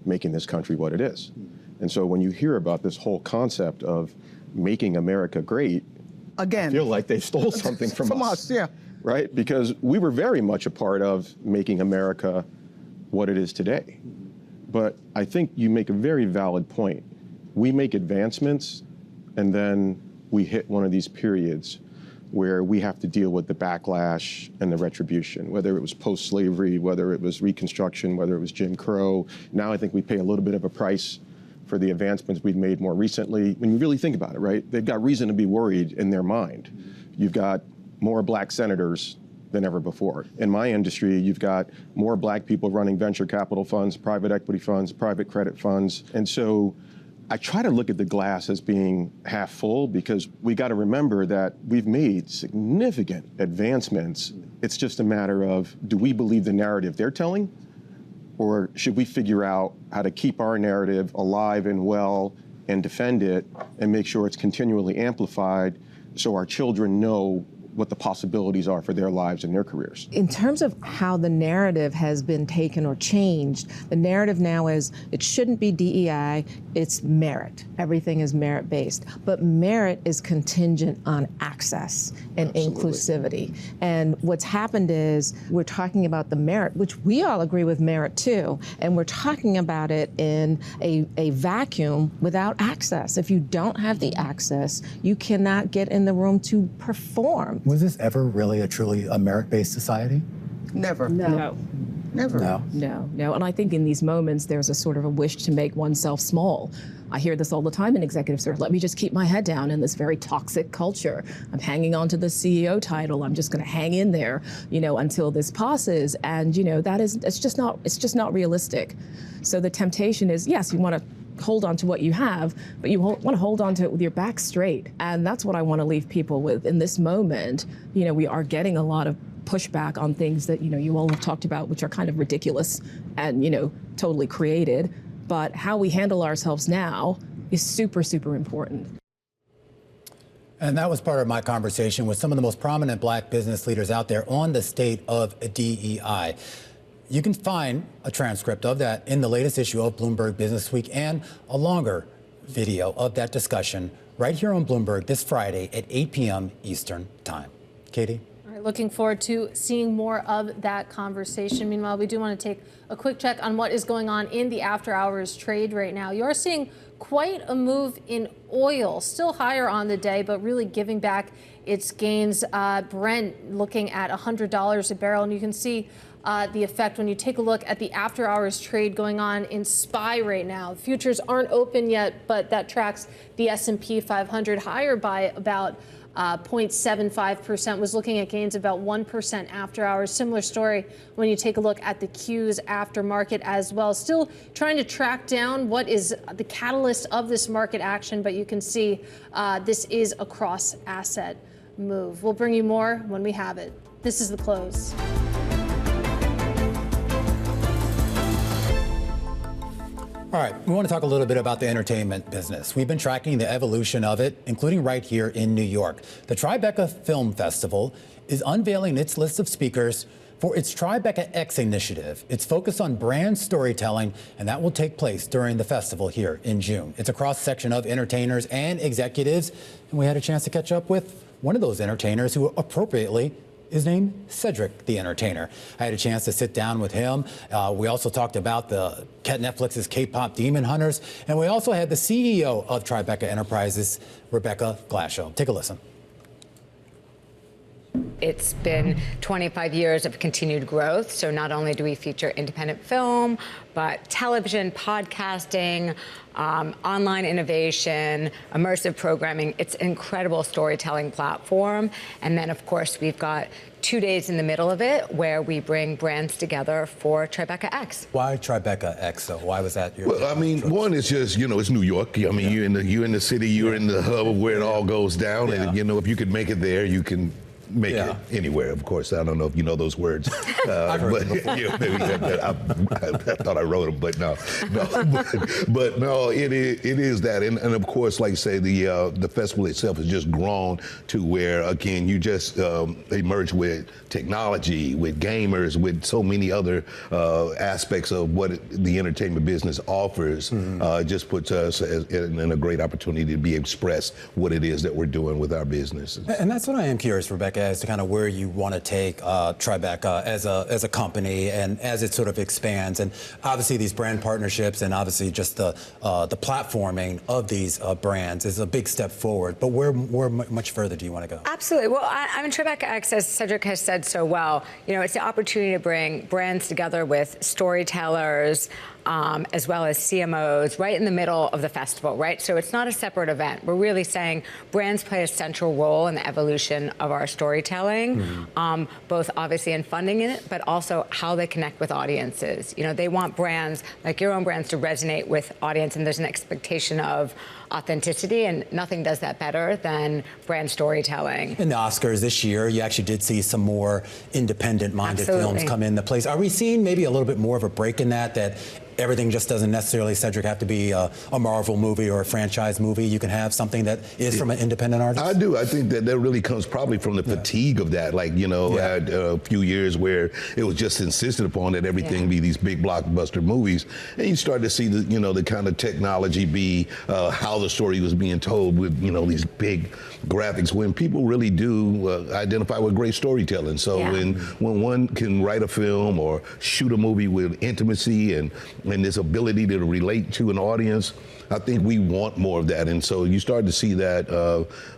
making this country what it is. And so when you hear about this whole concept of making America great, again, I feel like they stole something from us. Yeah. Right? Because we were very much a part of making America what it is today. But I think you make a very valid point. We make advancements, and then we hit one of these periods where we have to deal with the backlash and the retribution, whether it was post-slavery, whether it was Reconstruction, whether it was Jim Crow. Now I think we pay a little bit of a price for the advancements we've made more recently. When you really think about it, right? They've got reason to be worried in their mind. You've got more Black senators than ever before. In my industry, you've got more Black people running venture capital funds, private equity funds, private credit funds. And so I try to look at the glass as being half full, because we got to remember that we've made significant advancements. It's just a matter of, do we believe the narrative they're telling, Or should we figure out how to keep our narrative alive and well and defend it and make sure it's continually amplified so our children know what the possibilities are for their lives and their careers? In terms of how the narrative has been taken or changed, the narrative now is it shouldn't be DEI, it's merit. Everything is merit-based. But merit is contingent on access and inclusivity. And what's happened is we're talking about the merit, which we all agree with merit too, and we're talking about it in a vacuum without access. If you don't have the access, you cannot get in the room to perform. Was this ever really a truly merit-based society? Never. No. Never. No. And I think in these moments, there's a sort of a wish to make oneself small. I hear this all the time in executive search. Let me just keep my head down in this very toxic culture. I'm hanging on to the CEO title. I'm just going to hang in there, until this passes. And, it's just not realistic. So the temptation is, yes, you want to hold on to what you have, but you want to hold on to it with your back straight. And that's what I want to leave people with. In this moment, we are getting a lot of pushback on things that, you all have talked about, which are kind of ridiculous and, totally created. But how we handle ourselves now is super, super important. And that was part of my conversation with some of the most prominent Black business leaders out there on the state of DEI. You can find a transcript of that in the latest issue of Bloomberg Business Week and a longer video of that discussion right here on Bloomberg this Friday at 8 p.m. Eastern Time. Katie? All right, looking forward to seeing more of that conversation. Meanwhile, we do want to take a quick check on what is going on in the after-hours trade right now. You're seeing quite a move in oil, still higher on the day, but really giving back its gains. Brent looking at $100 a barrel, and you can see the effect when you take a look at the after-hours trade going on in SPY right now. Futures aren't open yet, but that tracks the S&P 500 higher by about 0.75%, was looking at gains about 1% after hours. Similar story when you take a look at the Qs after market as well. Still trying to track down what is the catalyst of this market action, but you can see this is a cross asset move. We'll bring you more when we have it. This is The Close. All right, we want to talk a little bit about the entertainment business. We've been tracking the evolution of it, including right here in New York. The Tribeca Film Festival is unveiling its list of speakers for its Tribeca X initiative. It's focused on brand storytelling, and that will take place during the festival here in June. It's a cross-section of entertainers and executives, and we had a chance to catch up with one of those entertainers who appropriately is named Cedric the Entertainer. I had a chance to sit down with him. We also talked about Netflix's K-pop Demon Hunters, and we also had the CEO of Tribeca Enterprises, Rebecca Glashow. Take a listen. It's been 25 years of continued growth. So not only do we feature independent film, but television, podcasting, online innovation, immersive programming. It's an incredible storytelling platform. And then, of course, we've got 2 days in the middle of it where we bring brands together for Tribeca X. Why Tribeca X? So why was that your Well, I mean, one is just, it's New York. I mean, you're in the city, you're in the hub of where it all goes down. And, if you could make it there, you can make it anywhere, of course. I don't know if you know those words. I've heard them before. Maybe I thought I wrote them, but no. But no, it is that. And of course, like I say, the festival itself has just grown to where, again, you just emerge with technology, with gamers, with so many other aspects of what the entertainment business offers. It just puts us in a great opportunity to be express what it is that we're doing with our business. And that's what I am curious, Rebecca, as to kind of where you want to take Tribeca as a company and as it sort of expands, and obviously these brand partnerships and obviously just the platforming of these brands is a big step forward. But where much further do you want to go? Absolutely. Well, I mean, Tribeca X, as Cedric has said so well, it's the opportunity to bring brands together with storytellers, as well as CMOs, right in the middle of the festival, right? So it's not a separate event. We're really saying brands play a central role in the evolution of our storytelling, both obviously in funding it, but also how they connect with audiences. You know, they want brands like your own brands to resonate with audience, and there's an expectation of authenticity, and nothing does that better than brand storytelling. In the Oscars this year, you actually did see some more independent-minded films come in the place. Are we seeing maybe a little bit more of a break in that everything just doesn't necessarily, Cedric, have to be a Marvel movie or a franchise movie? You can have something that is from an independent artist? I do. I think that really comes probably from the fatigue of that. Like, you know, had a few years where it was just insisted upon that everything be these big blockbuster movies. And you start to see the, you know, the kind of technology be how the story was being told with, you know, these big graphics, when people really do identify with great storytelling. So when one can write a film or shoot a movie with intimacy and this ability to relate to an audience, I think we want more of that. And so you start to see that.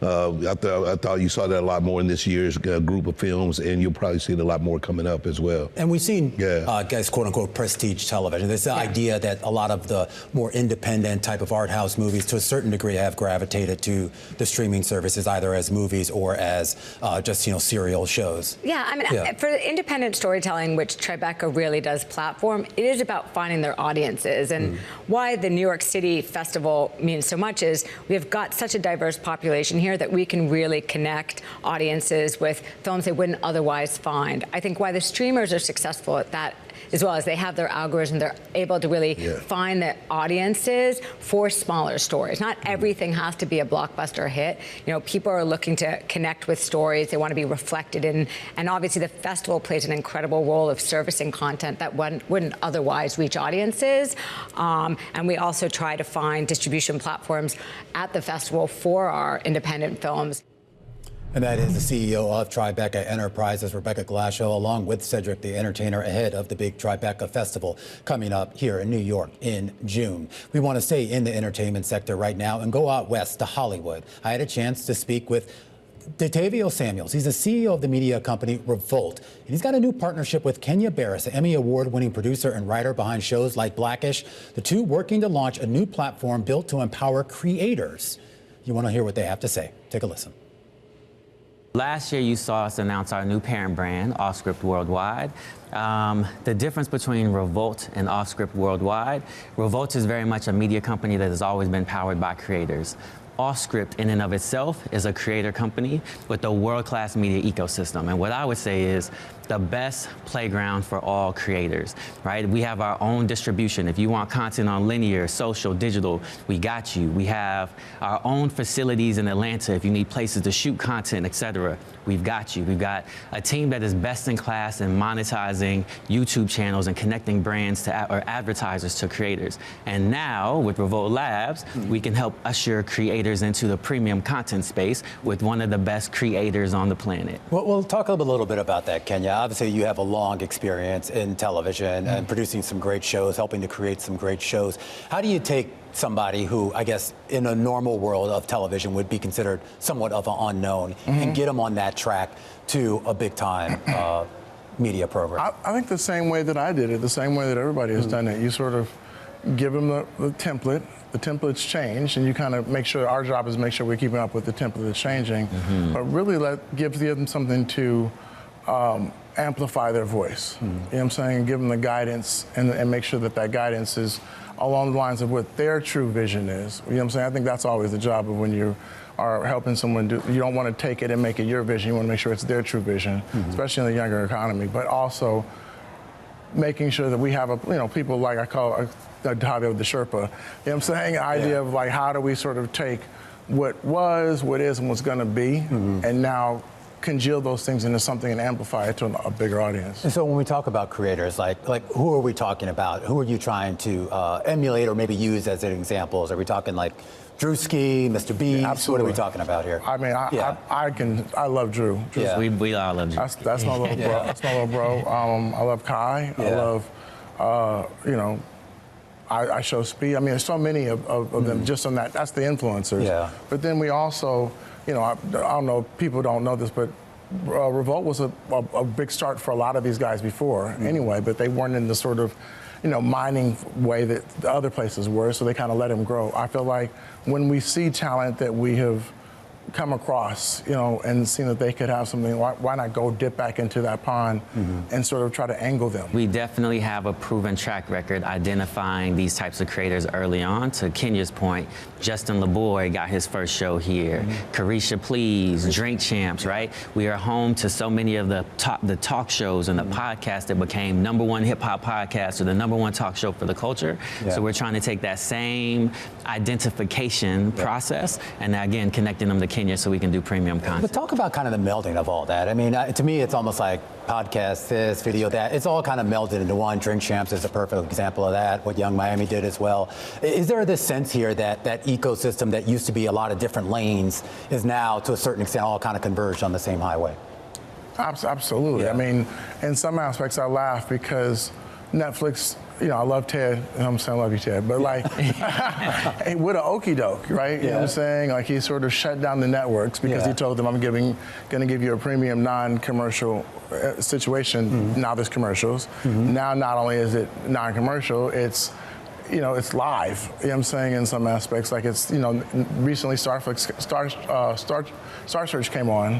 I thought you saw that a lot more in this year's group of films, and you'll probably see it a lot more coming up as well. And we've seen, guys, quote unquote, prestige television. There's the idea that a lot of the more independent type of art house movies, to a certain degree, have gravitated to the streaming services, either as movies or as just, you know, serial shows. Yeah, I mean, for independent storytelling, which Tribeca really does platform, it is about finding their audiences. And why the New York City Festival means so much is we have got such a diverse population here that we can really connect audiences with films they wouldn't otherwise find. I think why the streamers are successful at that, as well as they have their algorithm, they're able to really find the audiences for smaller stories. Not everything has to be a blockbuster hit. You know, people are looking to connect with stories. They want to be reflected in, and obviously the festival plays an incredible role of servicing content that wouldn't otherwise reach audiences. And we also try to find distribution platforms at the festival for our independent films. And that is the CEO of Tribeca Enterprises, Rebecca Glashow, along with Cedric the Entertainer, ahead of the big Tribeca Festival coming up here in New York in June. We want to stay in the entertainment sector right now and go out west to Hollywood. I had a chance to speak with Detavio Samuels. He's the CEO of the media company Revolt. And he's got a new partnership with Kenya Barris, an Emmy Award-winning producer and writer behind shows like Blackish. The two working to launch a new platform built to empower creators. You want to hear what they have to say. Take a listen. Last year, you saw us announce our new parent brand, Offscript Worldwide. The difference between Revolt and Offscript Worldwide, Revolt is very much a media company that has always been powered by creators. Offscript in and of itself is a creator company with a world-class media ecosystem. And what I would say is the best playground for all creators, right? We have our own distribution. If you want content on linear, social, digital, we got you. We have our own facilities in Atlanta. If you need places to shoot content, et cetera, we've got you. We've got a team that is best in class in monetizing YouTube channels and connecting brands to or advertisers to creators. And now with Revolt Labs, we can help usher creators into the premium content space with one of the best creators on the planet. Well, we'll talk a little bit about that, Kenya. Obviously, you have a long experience in television and producing some great shows, helping to create some great shows. How do you take somebody who, I guess, in a normal world of television would be considered somewhat of an unknown and get them on that track to a big-time media program? I think the same way that I did it, the same way that everybody has done it. You sort of give them the template. The template's change, and you kind of make sure, our job is to make sure we're keeping up with the template that's changing, but really give them something to amplify their voice. You know what I'm saying? Give them the guidance and make sure that guidance is along the lines of what their true vision is. You know what I'm saying? I think that's always the job of when you are helping someone do. You don't want to take it and make it your vision. You want to make sure it's their true vision, especially in the younger economy, but also making sure that we have people like I call Detavio the Sherpa. You know what I'm saying? Idea of like, how do we sort of take what was, what is, and what's going to be, and now congeal those things into something and amplify it to a bigger audience. And so when we talk about creators, like who are we talking about? Who are you trying to emulate or maybe use as examples? Are we talking like Drewski, Mr. Beast? Absolutely. What are we talking about here? I mean, I love Drew. Yeah. We all love Drew. That's my little bro. That's my little bro. I love Kai. I love, I show Speed. I mean, there's so many of them just on that. That's the influencers. Yeah. But then we also, I don't know, people don't know this, but Revolt was a big start for a lot of these guys before anyway, but they weren't in the sort of, mining way that the other places were, so they kind of let him grow. I feel like when we see talent that we have come across, and seen that they could have something, why not go dip back into that pond and sort of try to angle them? We definitely have a proven track record identifying these types of creators early on. To Kenya's point, Justin LeBoy got his first show here. Carisha Please, Drink Champs, right? We are home to so many of the talk shows and the podcasts that became #1 hip hop podcast or the #1 talk show for the culture. So we're trying to take that same identification process and again connecting them to Kenya so we can do premium content. But talk about kind of the melding of all that. I mean, to me, it's almost like podcast this, video that. It's all kind of melded into one. Drink Champs is a perfect example of that, what Young Miami did as well. Is there this sense here that that ecosystem that used to be a lot of different lanes is now, to a certain extent, all kind of converged on the same highway? Absolutely. Yeah. I mean, in some aspects, I laugh because Netflix, I love Ted. I'm saying I love you, Ted. But like, with an okie doke, right? You know what I'm saying? Like, he sort of shut down the networks because he told them, I'm going to give you a premium non-commercial situation. Now there's commercials. Now not only is it non-commercial, it's it's live. You know what I'm saying? In some aspects, like it's recently Star Search came on,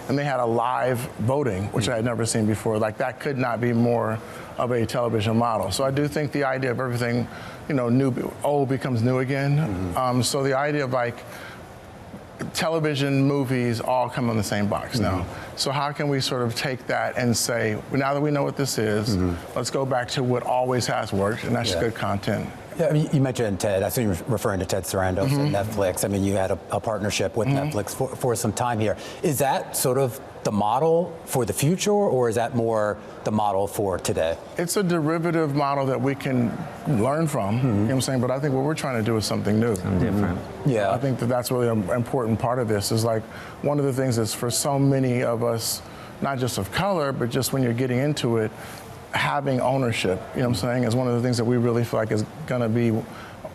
and they had a live voting, which I had never seen before. Like, that could not be more of a television model. So I do think the idea of everything, old becomes new again. So the idea of like television, movies, all come in the same box now. So how can we sort of take that and say, now that we know what this is, let's go back to what always has worked, and that's good content. Yeah, I mean, you mentioned Ted. I assume you're referring to Ted Sarandos and Netflix. I mean, you had a partnership with Netflix for some time here. Is that sort of the model for the future, or is that more the model for today? It's a derivative model that we can learn from, you know what I'm saying? But I think what we're trying to do is something new. Something different. Yeah. I think that's really an important part of this, is like one of the things that's for so many of us, not just of color, but just when you're getting into it, having ownership, you know what I'm saying, is one of the things that we really feel like is going to be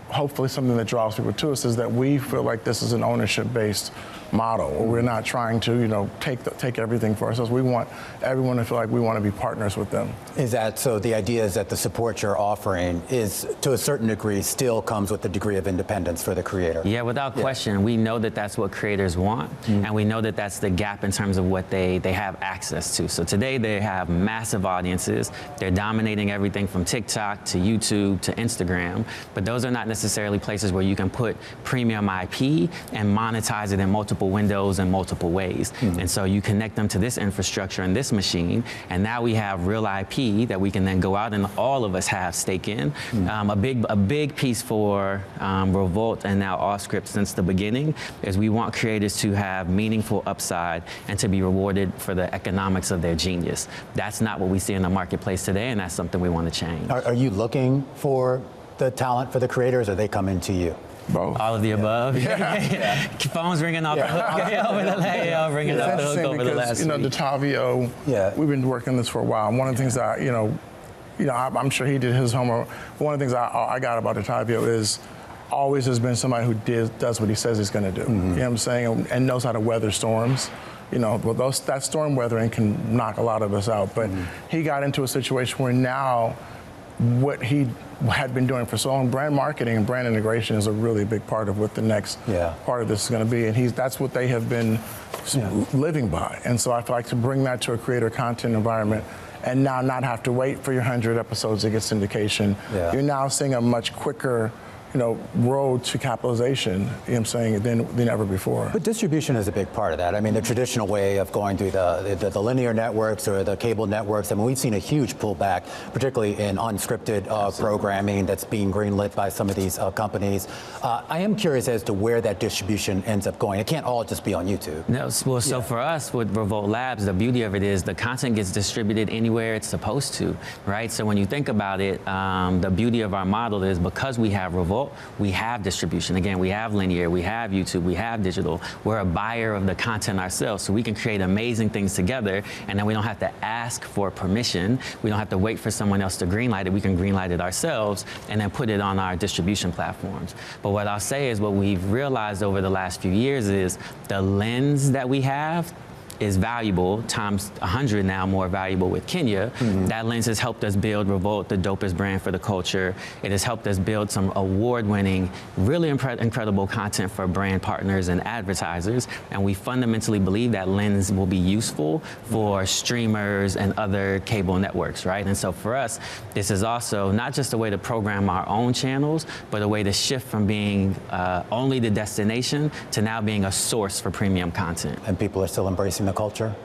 hopefully something that draws people to us, is that we feel like this is an ownership-based model, where we're not trying to, take everything for ourselves. We want everyone to feel like we want to be partners with them. Is that so? The idea is that the support you're offering is, to a certain degree, still comes with a degree of independence for the creator. Yeah, without question. We know that that's what creators want, and we know that that's the gap in terms of what they have access to. So today they have massive audiences. They're dominating everything from TikTok to YouTube to Instagram, but those are not necessarily places where you can put premium IP and monetize it in multiple windows and multiple ways. And so you connect them to this infrastructure and this machine, and now we have real IP that we can then go out and all of us have stake in. A big piece for Revolt and now Offscript since the beginning is we want creators to have meaningful upside and to be rewarded for the economics of their genius. That's not what we see in the marketplace today, and that's something we want to change. Are you looking for the talent for the creators, or they come into you? Both. All of the above. Phones ringing off the hook over the last week. Detavio, we've been working this for a while. And one of the things that, I'm sure he did his homework. One of the things I got about Detavio is always has been somebody who does what he says he's going to do. You know what I'm saying? And knows how to weather storms. That storm weathering can knock a lot of us out. But he got into a situation where now what he had been doing for so long, brand marketing and brand integration is a really big part of what the next part of this is going to be. And that's what they have been living by. And so I feel like to bring that to a creator content environment and now not have to wait for your 100 episodes to get syndication, you're now seeing a much quicker road to capitalization, you know what I'm saying, than ever before. But distribution is a big part of that. I mean, the traditional way of going through the linear networks or the cable networks, I mean, we've seen a huge pullback, particularly in unscripted programming that's being greenlit by some of these companies. I am curious as to where that distribution ends up going. It can't all just be on YouTube. No, well, so for us with Revolt Labs, the beauty of it is the content gets distributed anywhere it's supposed to, right? So when you think about it, the beauty of our model is because we have Revolt, we have distribution. Again, we have linear, we have YouTube, we have digital. We're a buyer of the content ourselves, so we can create amazing things together, and then we don't have to ask for permission. We don't have to wait for someone else to greenlight it. We can greenlight it ourselves and then put it on our distribution platforms. But what I'll say is what we've realized over the last few years is the lens that we have is valuable, times 100 now more valuable with Kenya. That lens has helped us build Revolt, the dopest brand for the culture. It has helped us build some award-winning, really incredible content for brand partners and advertisers. And we fundamentally believe that lens will be useful for streamers and other cable networks, right? And so for us, this is also not just a way to program our own channels, but a way to shift from being only the destination to now being a source for premium content. And people are still embracing the culture?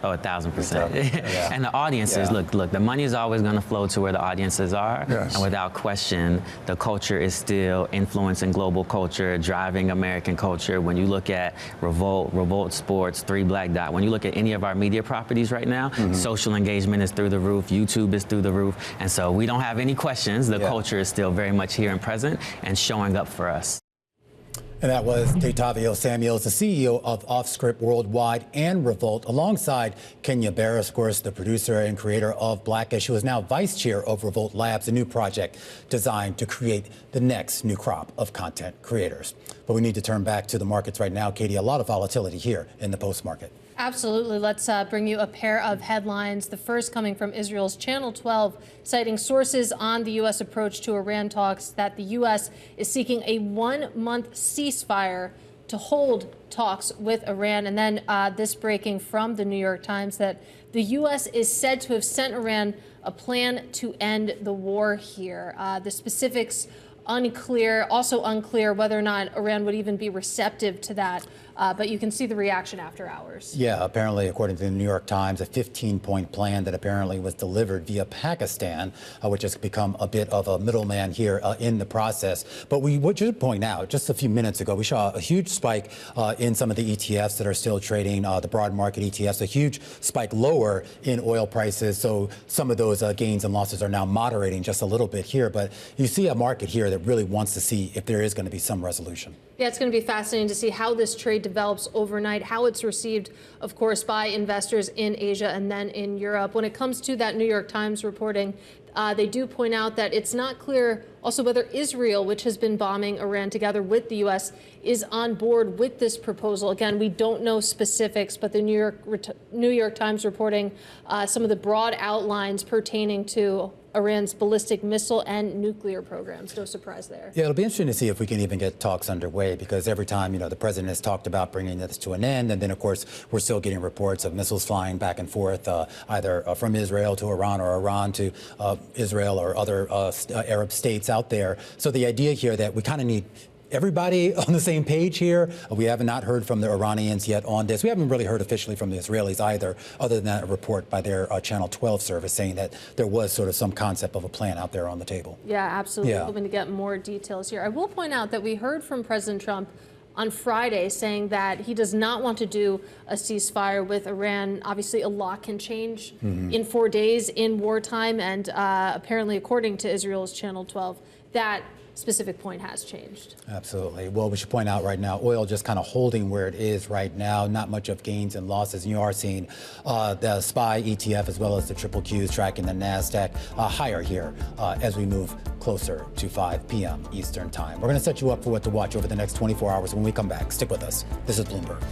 Oh, 1,000%. Yeah. And the audiences, look, the money is always going to flow to where the audiences are. Yes. And without question, the culture is still influencing global culture, driving American culture. When you look at Revolt Sports, 3 Black Dot, when you look at any of our media properties right now, social engagement is through the roof, YouTube is through the roof. And so we don't have any questions. The culture is still very much here and present and showing up for us. And that was Detavio Samuels, the CEO of Offscript Worldwide and Revolt, alongside Kenya Barris, of course, the producer and creator of Blackish, who is now vice chair of Revolt Labs, a new project designed to create the next new crop of content creators. But we need to turn back to the markets right now. Katie, a lot of volatility here in the post-market. Absolutely. Let's bring you a pair of headlines. The first coming from Israel's Channel 12, citing sources on the U.S. approach to Iran talks that the U.S. is seeking a 1-month ceasefire to hold talks with Iran. And then this breaking from the New York Times that the U.S. is said to have sent Iran a plan to end the war here. The specifics unclear, also unclear whether or not Iran would even be receptive to that. But you can see the reaction after hours. Yeah, apparently, according to the New York Times, a 15-point plan that apparently was delivered via Pakistan, which has become a bit of a middleman here in the process. But we would just point out, just a few minutes ago, we saw a huge spike in some of the ETFs that are still trading, the broad market ETFs, a huge spike lower in oil prices. So some of those gains and losses are now moderating just a little bit here. But you see a market here that really wants to see if there is going to be some resolution. Yeah, it's going to be fascinating to see how this trade develops overnight, how it's received, of course, by investors in Asia and then in Europe. When it comes to that New York Times reporting, they do point out that it's not clear also whether Israel, which has been bombing Iran together with the U.S., is on board with this proposal. Again, we don't know specifics, but the New York Times reporting some of the broad outlines pertaining to Iran's ballistic missile and nuclear programs. No surprise there. Yeah, it'll be interesting to see if we can even get talks underway, because every time, the president has talked about bringing this to an end, and then, of course, we're still getting reports of missiles flying back and forth, either from Israel to Iran or Iran to Israel or other Arab states out there. So the idea here that we kind of need everybody on the same page here. We have not heard from the Iranians yet on this. We haven't really heard officially from the Israelis either, other than a report by their Channel 12 service saying that there was sort of some concept of a plan out there on the table. Yeah, absolutely. Hoping to get more details here. I will point out that we heard from President Trump on Friday saying that he does not want to do a ceasefire with Iran. Obviously, a lot can change in 4 days in wartime, and apparently, according to Israel's Channel 12, that specific point has changed. Absolutely. Well, we should point out right now, oil just kind of holding where it is right now, not much of gains and losses. And you are seeing the SPY ETF as well as the triple Qs tracking the NASDAQ higher here as we move closer to 5 p.m. Eastern time. We're going to set you up for what to watch over the next 24 hours when we come back. Stick with us. This is Bloomberg.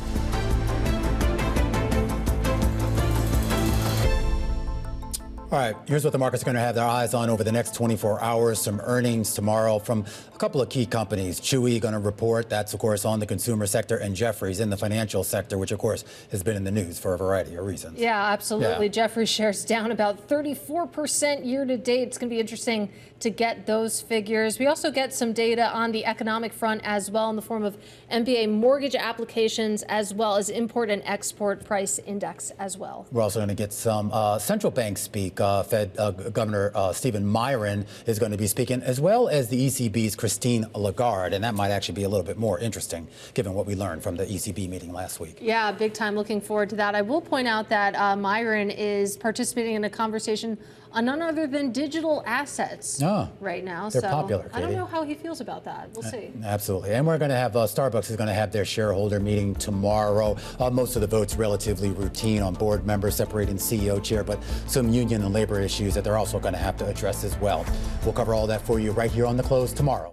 All right, here's what the markets are going to have their eyes on over the next 24 hours. Some earnings tomorrow from a couple of key companies. Chewy going to report. That's, of course, on the consumer sector, and Jefferies in the financial sector, which, of course, has been in the news for a variety of reasons. Yeah, absolutely. Yeah. Jefferies shares down about 34% year to date. It's going to be interesting to get those figures. We also get some data on the economic front as well in the form of MBA mortgage applications as well as import and export price index as well. We're also going to get some central bank speak. Fed Governor Stephen Myron is going to be speaking, as well as the ECB's Christine Lagarde. And that might actually be a little bit more interesting, given what we learned from the ECB meeting last week. Yeah, big time. Looking forward to that. I will point out that Myron is participating in a conversation on none other than digital assets right now. They're popular, Katie. I don't know how he feels about that. We'll see. Absolutely. And we're going to have Starbucks is going to have their shareholder meeting tomorrow. Most of the votes relatively routine on board members separating CEO chair, but some union and labor issues that they're also going to have to address as well. We'll cover all that for you right here on The Close tomorrow.